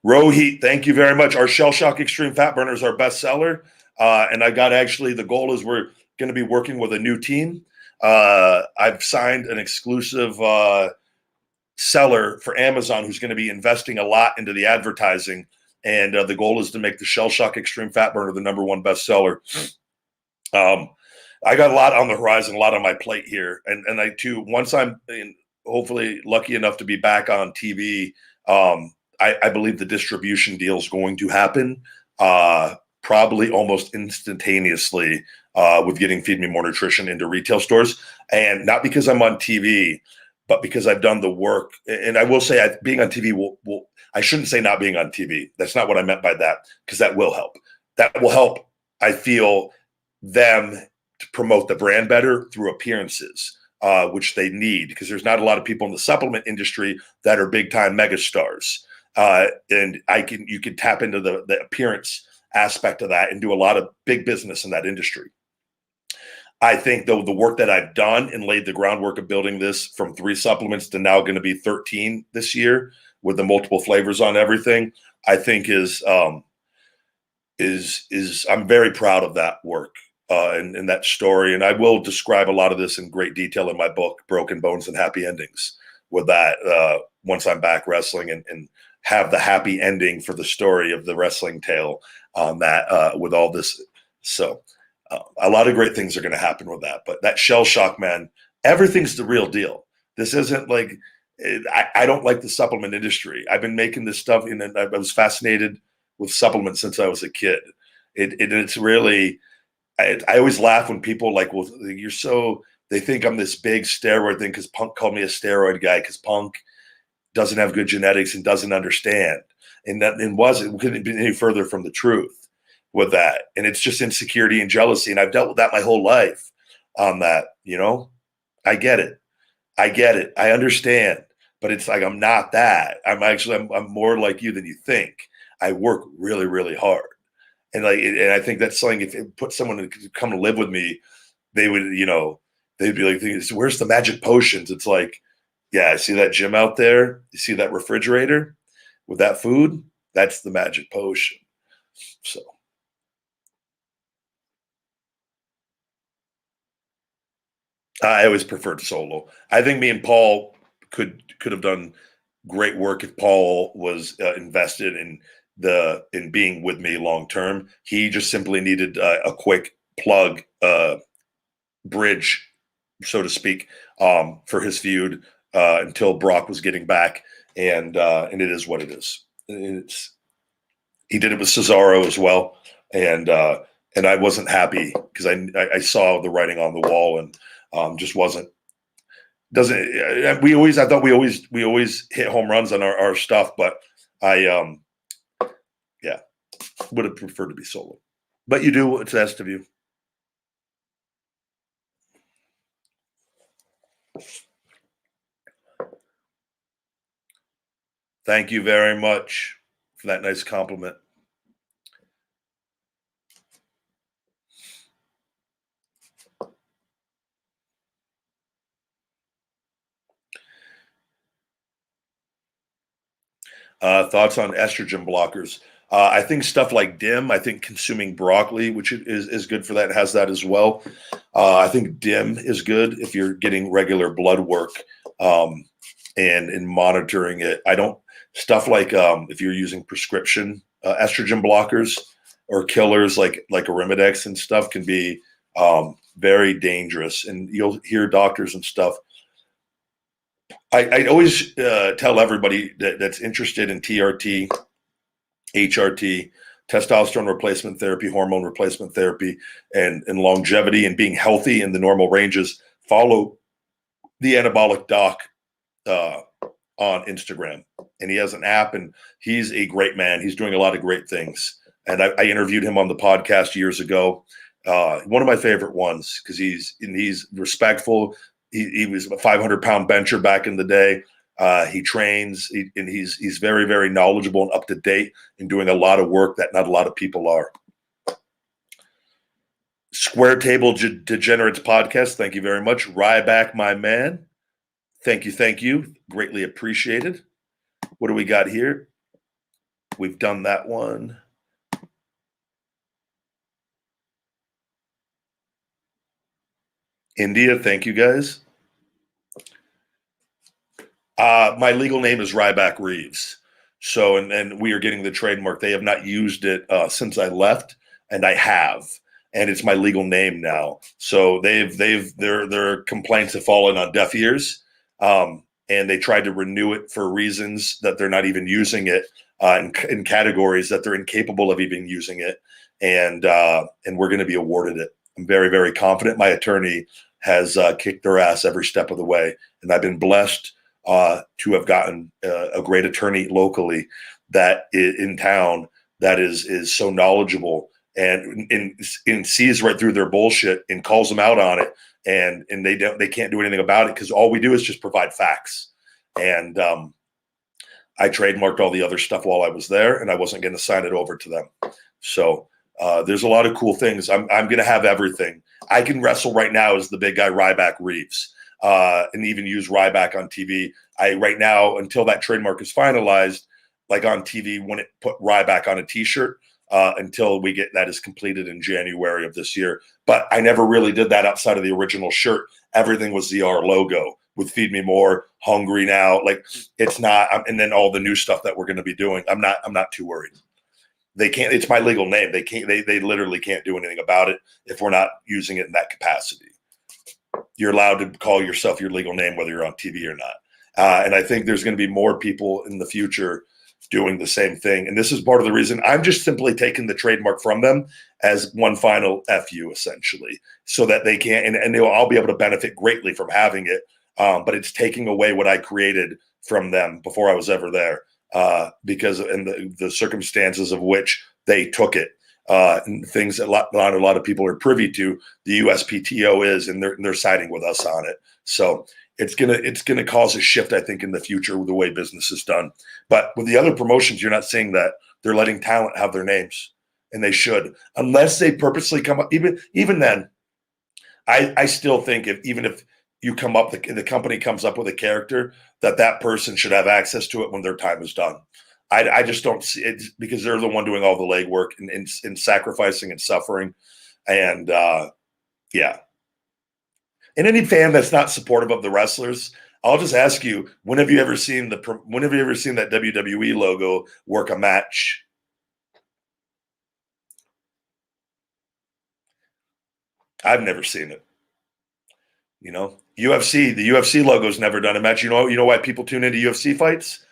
Rohit, thank you very much. Our Shell Shock Extreme Fat Burner is our best seller. And I got the goal is we're going to be working with a new team. I've signed an exclusive seller for Amazon who's going to be investing a lot into the advertising. And the goal is to make the Shell Shock Extreme Fat Burner the #1 bestseller. I got a lot on the horizon, a lot on my plate here. And I too, once I'm hopefully lucky enough to be back on TV, I believe the distribution deal is going to happen. probably almost instantaneously with getting Feed Me More Nutrition into retail stores. And not because I'm on TV, but because I've done the work. And I will say being on TV I shouldn't say not being on TV. That's not what I meant by that, because that will help. That will help, I feel, them to promote the brand better through appearances, which they need, because there's not a lot of people in the supplement industry that are big time megastars. And you can tap into the appearance aspect of that and do a lot of big business in that industry. I think, though, the work that I've done and laid the groundwork of building this from 3 supplements to now going to be 13 this year with the multiple flavors on everything, I think is I'm very proud of that work and that story. And I will describe a lot of this in great detail in my book, Broken Bones and Happy Endings, with that once I'm back wrestling and have the happy ending for the story of the wrestling tale on that with all this. So a lot of great things are going to happen with that. But that shell shock, man, everything's the real deal. This isn't like I don't like the supplement industry. I've been making this stuff, and I was fascinated with supplements since I was a kid. It's really, I always laugh when people like, well, they think I'm this big steroid thing because Punk called me a steroid guy because Punk doesn't have good genetics and doesn't understand. And it couldn't be any further from the truth with that. And it's just insecurity and jealousy. And I've dealt with that my whole life on that, I get it. I understand, but it's like, I'm not that. I'm more like you than you think. I work really, really hard. And I think that's something, if it put someone to come to live with me, they would, they'd be like, where's the magic potions? It's like, yeah, I see that gym out there. You see that refrigerator with that food? That's the magic potion. So I always preferred solo. I think me and Paul could have done great work if Paul was invested in being with me long term. He just simply needed a quick plug bridge, so to speak, for his feud until Brock was getting back, and it is what it is. He did it with Cesaro as well, and I wasn't happy because I saw the writing on the wall and just wasn't. Doesn't we always? I thought we always hit home runs on our stuff, but I yeah, would have preferred to be solo. But you do what's asked of you. Thank you very much for that nice compliment. Thoughts on estrogen blockers? I think stuff like DIM. I think consuming broccoli, which is good for that, has that as well. I think DIM is good if you're getting regular blood work and monitoring it. I don't stuff like if you're using prescription estrogen blockers or killers like Arimidex and stuff can be very dangerous, and you'll hear doctors and stuff. I always tell everybody that's interested in TRT, HRT, testosterone replacement therapy, hormone replacement therapy, and longevity and being healthy in the normal ranges, follow the Anabolic Doc on Instagram. And he has an app, and he's a great man. He's doing a lot of great things. And I interviewed him on the podcast years ago. One of my favorite ones because he's respectful. He was a 500-pound bencher back in the day. He trains, and he's very, very knowledgeable and up to date and doing a lot of work that not a lot of people are. Square Table Degenerates podcast. Thank you very much. Ryback, my man. Thank you. Greatly appreciated. What do we got here? We've done that one. India, thank you guys. My legal name is Ryback Reeves. So, and we are getting the trademark. They have not used it since I left, and I have, and it's my legal name now. So their complaints have fallen on deaf ears, and they tried to renew it for reasons that they're not even using it in categories that they're incapable of even using it. and we're going to be awarded it. I'm very, very confident. My attorney has kicked their ass every step of the way, and I've been blessed to have gotten a great attorney locally that in town that is so knowledgeable and sees right through their bullshit and calls them out on it, and they can't do anything about it because all we do is just provide facts. And I trademarked all the other stuff while I was there, and I wasn't going to sign it over to them. So there's a lot of cool things. I'm going to have everything. I can wrestle right now as the big guy Ryback Reeves, and even use Ryback on TV. Right now, until that trademark is finalized, like on TV, wouldn't put Ryback on a T-shirt until we get that is completed in January of this year. But I never really did that outside of the original shirt. Everything was the R logo with Feed Me More, Hungry Now. Like it's not, and then all the new stuff that we're going to be doing. I'm not too worried. They can't. It's my legal name. They can't. They literally can't do anything about it if we're not using it in that capacity. You're allowed to call yourself your legal name whether you're on TV or not. And I think there's going to be more people in the future doing the same thing. And this is part of the reason I'm just simply taking the trademark from them as one final FU, essentially, so that they can't, and I'll be able to benefit greatly from having it. But it's taking away what I created from them before I was ever there, because in the circumstances of which they took it, and things that a lot of people are privy to, the USPTO is, and they're siding with us on it. So it's gonna cause a shift, I think, in the future with the way business is done. But with the other promotions, you're not seeing that. They're letting talent have their names, and they should, unless they purposely come up. Even then, I still think if you come up, the company comes up with a character, that person should have access to it when their time is done. I just don't see it because they're the one doing all the legwork and sacrificing and suffering. And yeah. And any fan that's not supportive of the wrestlers, I'll just ask you, when have you ever seen that WWE logo work a match? I've never seen it. You know, the UFC logo's never done a match. You know why people tune into UFC fights?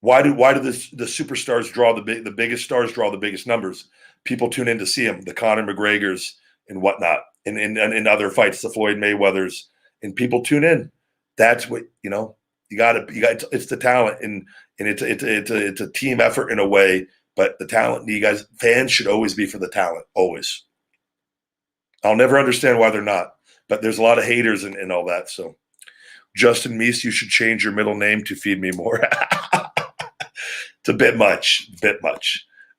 Why do the superstars draw the biggest stars draw the biggest numbers? People tune in to see them, the Conor McGregors and whatnot, and in other fights, the Floyd Mayweathers, and people tune in. That's what you got. It's the talent, and it's a team effort in a way. But the talent, you guys, fans should always be for the talent. Always. I'll never understand why they're not, but there's a lot of haters and all that. So, Justin Meese, you should change your middle name to Feed Me More. It's a bit much.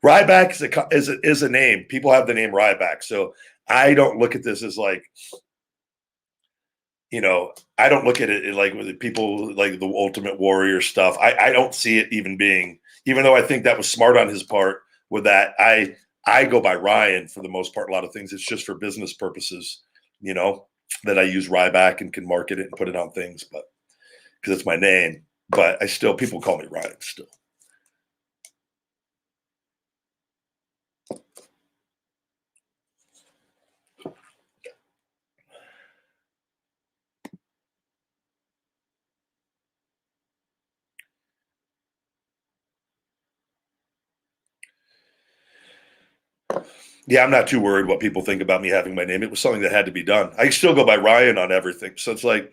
Ryback is a name. People have the name Ryback. So I don't look at this as like, I don't look at it like with people like the Ultimate Warrior stuff. I don't see it even though I think that was smart on his part with that. I go by Ryan for the most part. A lot of things. It's just for business purposes, that I use Ryback and can market it and put it on things, but because it's my name. But people call me Ryan still. Yeah, I'm not too worried what people think about me having my name. It was something that had to be done. I still go by Ryan on everything. So it's like,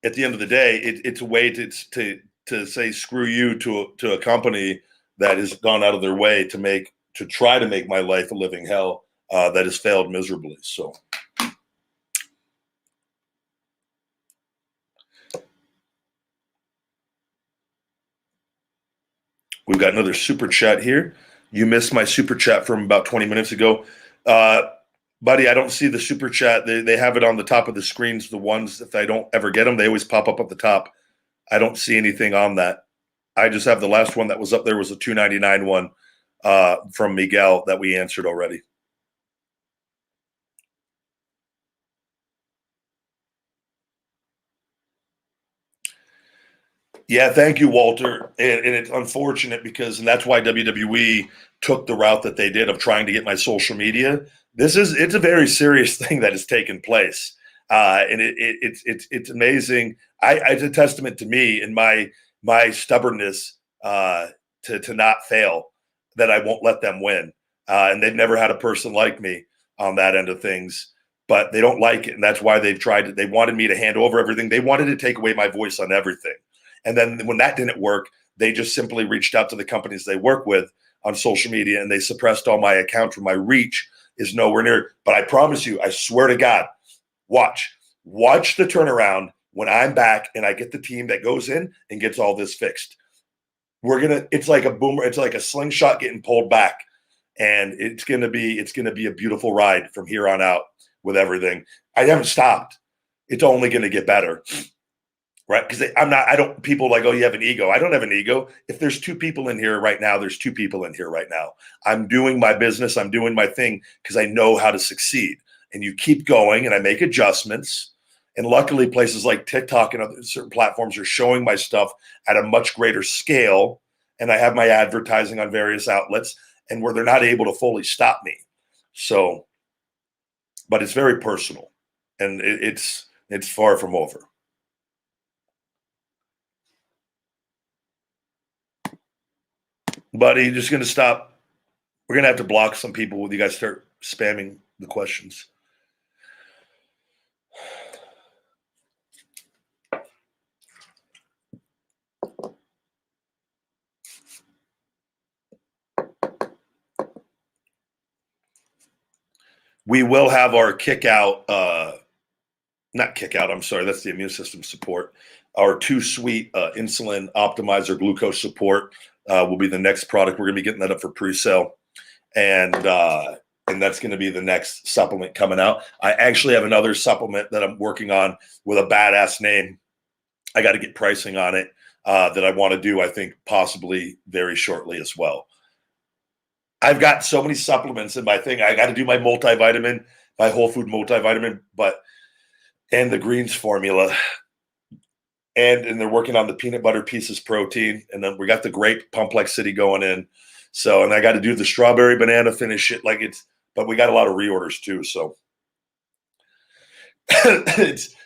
at the end of the day, it's a way to say screw you to a company that has gone out of their way to try to make my life a living hell that has failed miserably. So. We've got another super chat here. You missed my super chat from about 20 minutes ago. Buddy, I don't see the super chat. They have it on the top of the screens. The ones, if I don't ever get them, they always pop up at the top. I don't see anything on that. I just have the last one that was up there was a $2.99 one from Miguel that we answered already. Yeah, thank you, Walter. And it's unfortunate and that's why WWE took the route that they did of trying to get my social media. It's a very serious thing that has taken place. And it's amazing. It's a testament to me and my stubbornness to not fail, that I won't let them win. and they've never had a person like me on that end of things. But they don't like it, and that's why they've tried it. They wanted me to hand over everything. They wanted to take away my voice on everything. And then when that didn't work, they just simply reached out to the companies they work with on social media, and they suppressed all my accounts where my reach is nowhere near. But I promise you, I swear to God, watch the turnaround when I'm back and I get the team that goes in and gets all this fixed. It's like a boomer, it's like a slingshot getting pulled back. And it's gonna be a beautiful ride from here on out with everything. I haven't stopped. It's only gonna get better. Right? Because people like, oh, you have an ego. I don't have an ego. If there's two people in here right now, there's two people in here right now. I'm doing my business. I'm doing my thing because I know how to succeed. And you keep going, and I make adjustments. And luckily, places like TikTok and other certain platforms are showing my stuff at a much greater scale. And I have my advertising on various outlets, and where they're not able to fully stop me. So, but it's very personal, and it's far from over. Buddy, just going to stop. We're going to have to block some people when you guys start spamming the questions. We will have our not kick out, I'm sorry, that's the immune system support. Our 2-sweet insulin optimizer glucose support will be the next product. We're going to be getting that up for pre-sale. And that's going to be the next supplement coming out. I actually have another supplement that I'm working on with a badass name. I got to get pricing on it that I want to do, I think, possibly very shortly as well. I've got so many supplements in my thing. I got to do my multivitamin, my whole food multivitamin, and the greens formula. And they're working on the peanut butter pieces protein. And then we got the grape complexity going in. So, and I got to do the strawberry banana finish it but we got a lot of reorders too. So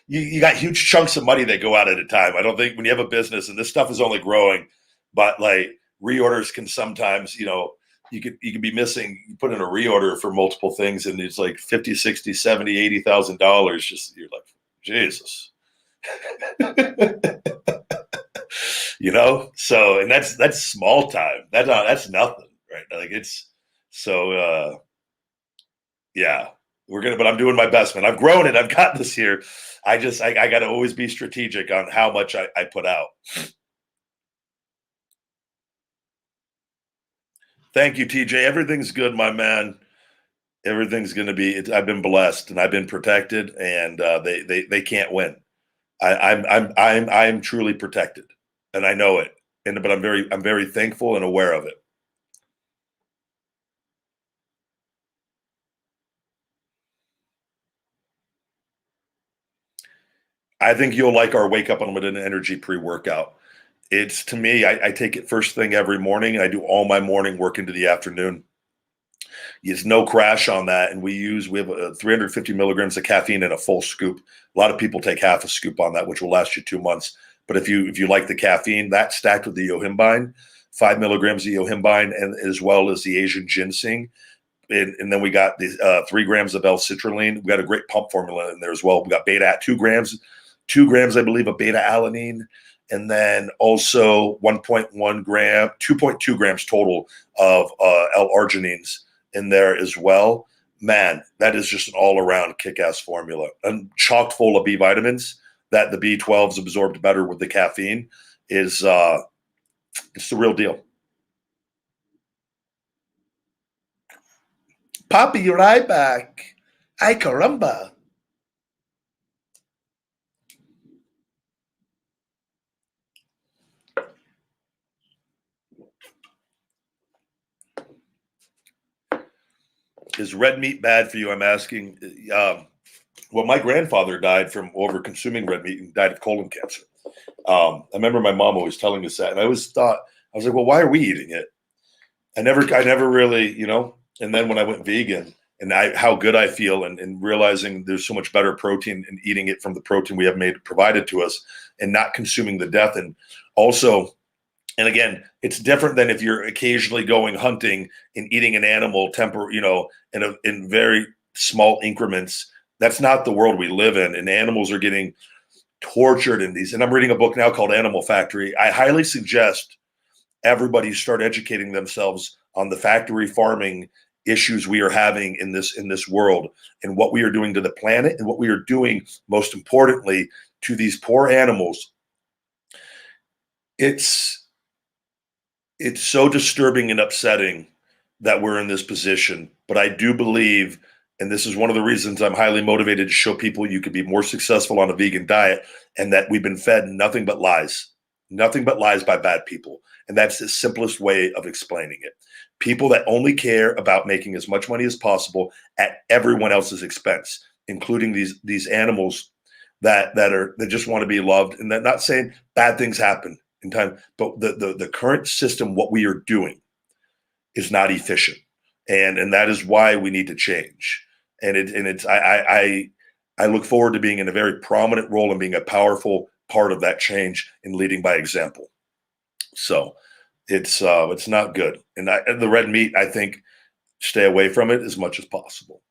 you got huge chunks of money that go out at a time. I don't think when you have a business and this stuff is only growing, but like reorders can sometimes, you could be missing, you put in a reorder for multiple things and it's like 50, 60, 70, $80,000. Just, you're like, Jesus, so, and that's small time. That's nothing, right? Like it's so, yeah, but I'm doing my best, man. I've grown it. I've got this here. I got to always be strategic on how much I put out. Thank you, TJ. Everything's good, my man. Everything's going to be. I've been blessed and I've been protected, and they can't win. I'm truly protected, and I know it. But I'm very thankful and aware of it. I think you'll like our Wake Up Unlimited Energy pre-workout. It's, to me, I take it first thing every morning, and I do all my morning work into the afternoon. There's no crash on that, and we have 350 milligrams of caffeine in a full scoop. A lot of people take half a scoop on that, which will last you 2 months. But if you like the caffeine, that stacked with the yohimbine, 5 milligrams of yohimbine, and as well as the Asian ginseng. And then we got the 3 grams of L-citrulline. We got a great pump formula in there as well. We got beta 2 grams, I believe, of beta alanine, and then also 1.1 gram, 2.2 grams total of L-arginines in there as well. Man, that is just an all-around kick-ass formula, and chock full of B vitamins that the B12's absorbed better with the caffeine is it's the real deal. Poppy Ryback. Ay caramba. Is red meat bad for you? I'm asking. Well, my grandfather died from over consuming red meat and died of colon cancer. I remember my mom always telling us that, and I always thought, I was like, well, why are we eating it? I never really, and then when I went vegan and how good I feel and realizing there's so much better protein in eating it from the protein we have provided to us and not consuming the death. And also And again, it's different than if you're occasionally going hunting and eating an animal in very small increments. That's not the world we live in. And animals are getting tortured in these. And I'm reading a book now called Animal Factory. I highly suggest everybody start educating themselves on the factory farming issues we are having in this world, and what we are doing to the planet, and what we are doing, most importantly, to these poor animals. It's it's so disturbing and upsetting that we're in this position. But I do believe, and this is one of the reasons I'm highly motivated to show people you could be more successful on a vegan diet, and that we've been fed nothing but lies by bad people. And that's the simplest way of explaining it. People that only care about making as much money as possible at everyone else's expense, including these animals that just want to be loved. And that, not saying bad things happen in time, but the current system, what we are doing, is not efficient, and that is why we need to change. I look forward to being in a very prominent role and being a powerful part of that change and leading by example. So it's not good, and the red meat, I think, stay away from it as much as possible.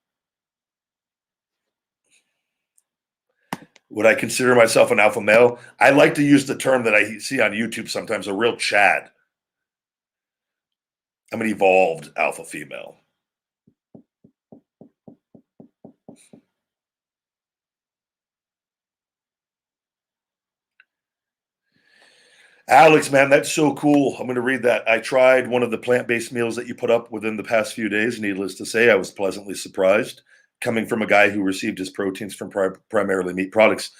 Would I consider myself an alpha male? I like to use the term that I see on YouTube sometimes, a real Chad. I'm an evolved alpha female. Alex, man, that's so cool. I'm going to read that. I tried one of the plant-based meals that you put up within the past few days. Needless to say, I was pleasantly surprised, coming from a guy who received his proteins from primarily meat products.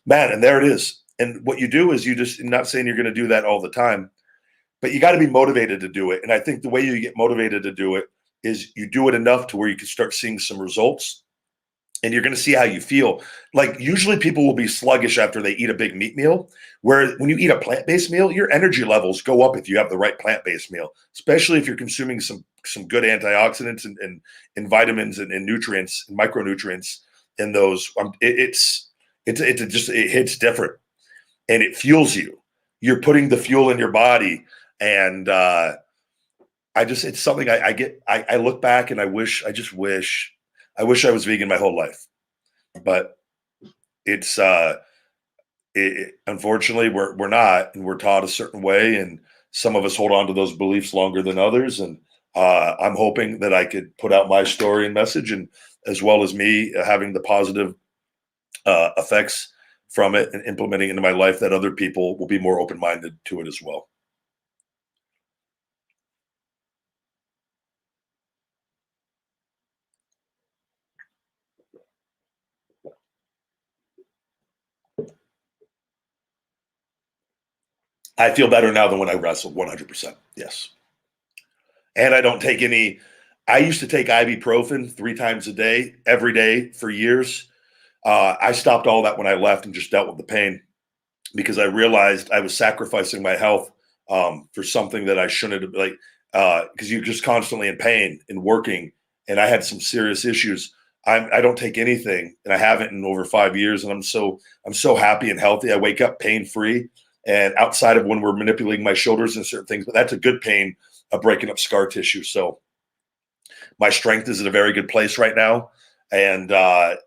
Man, and there it is. And what you do is I'm not saying you're going to do that all the time, but you got to be motivated to do it. And I think the way you get motivated to do it is you do it enough to where you can start seeing some results, and you're going to see how you feel. Like, usually people will be sluggish after they eat a big meat meal, where when you eat a plant-based meal, your energy levels go up if you have the right plant-based meal, especially if you're consuming some good antioxidants and vitamins and nutrients and micronutrients in those. It hits different, and it fuels you. You're putting the fuel in your body, and it's something I look back and I wish I was vegan my whole life, but it's unfortunately we're not, and we're taught a certain way, and some of us hold on to those beliefs longer than others. And I'm hoping that I could put out my story and message, and as well as me having the positive effects from it and implementing into my life, that other people will be more open-minded to it as well. I feel better now than when I wrestled, 100%. Yes. And I don't take any. I used to take ibuprofen 3 times a day, every day for years. I stopped all that when I left and just dealt with the pain, because I realized I was sacrificing my health for something that I shouldn't have. Like, because you're just constantly in pain and working, and I had some serious issues. I don't take anything, and I haven't in over 5 years, and I'm so happy and healthy. I wake up pain free, and outside of when we're manipulating my shoulders and certain things, but that's a good pain of breaking up scar tissue. So my strength is in a very good place right now. And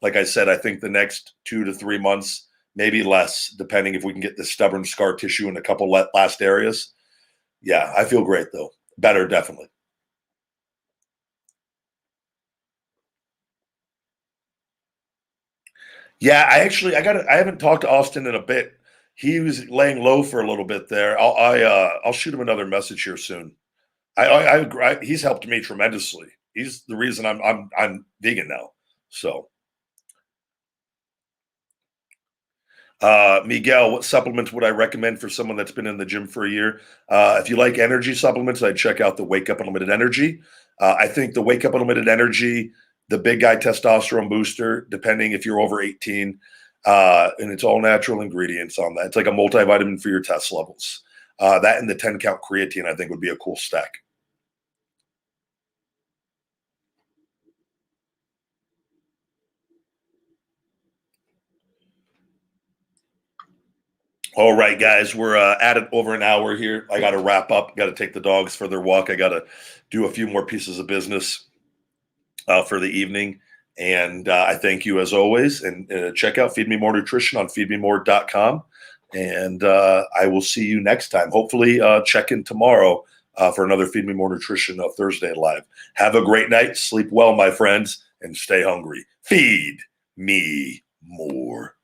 like I said, I think the next 2 to 3 months, maybe less, depending if we can get this stubborn scar tissue in a couple last areas. Yeah, I feel great though. Better, definitely. Yeah, I haven't talked to Austin in a bit. He was laying low for a little bit there. I'll shoot him another message here soon. He's helped me tremendously. He's the reason I'm vegan now. So, Miguel, what supplements would I recommend for someone that's been in the gym for a year? If you like energy supplements, I'd check out the Wake Up Unlimited Energy. I think the Wake Up Unlimited Energy, the Big Guy Testosterone Booster, depending if you're over 18, and it's all natural ingredients on that. It's like a multivitamin for your test levels. That and the 10 count creatine, I think, would be a cool stack. All right, guys, we're at it over an hour here. I got to wrap up. Got to take the dogs for their walk. I got to do a few more pieces of business for the evening. And I thank you as always. And check out Feed Me More Nutrition on feedmemore.com. And I will see you next time. Hopefully, check in tomorrow for another Feed Me More Nutrition Thursday Live. Have a great night. Sleep well, my friends, and stay hungry. Feed me more.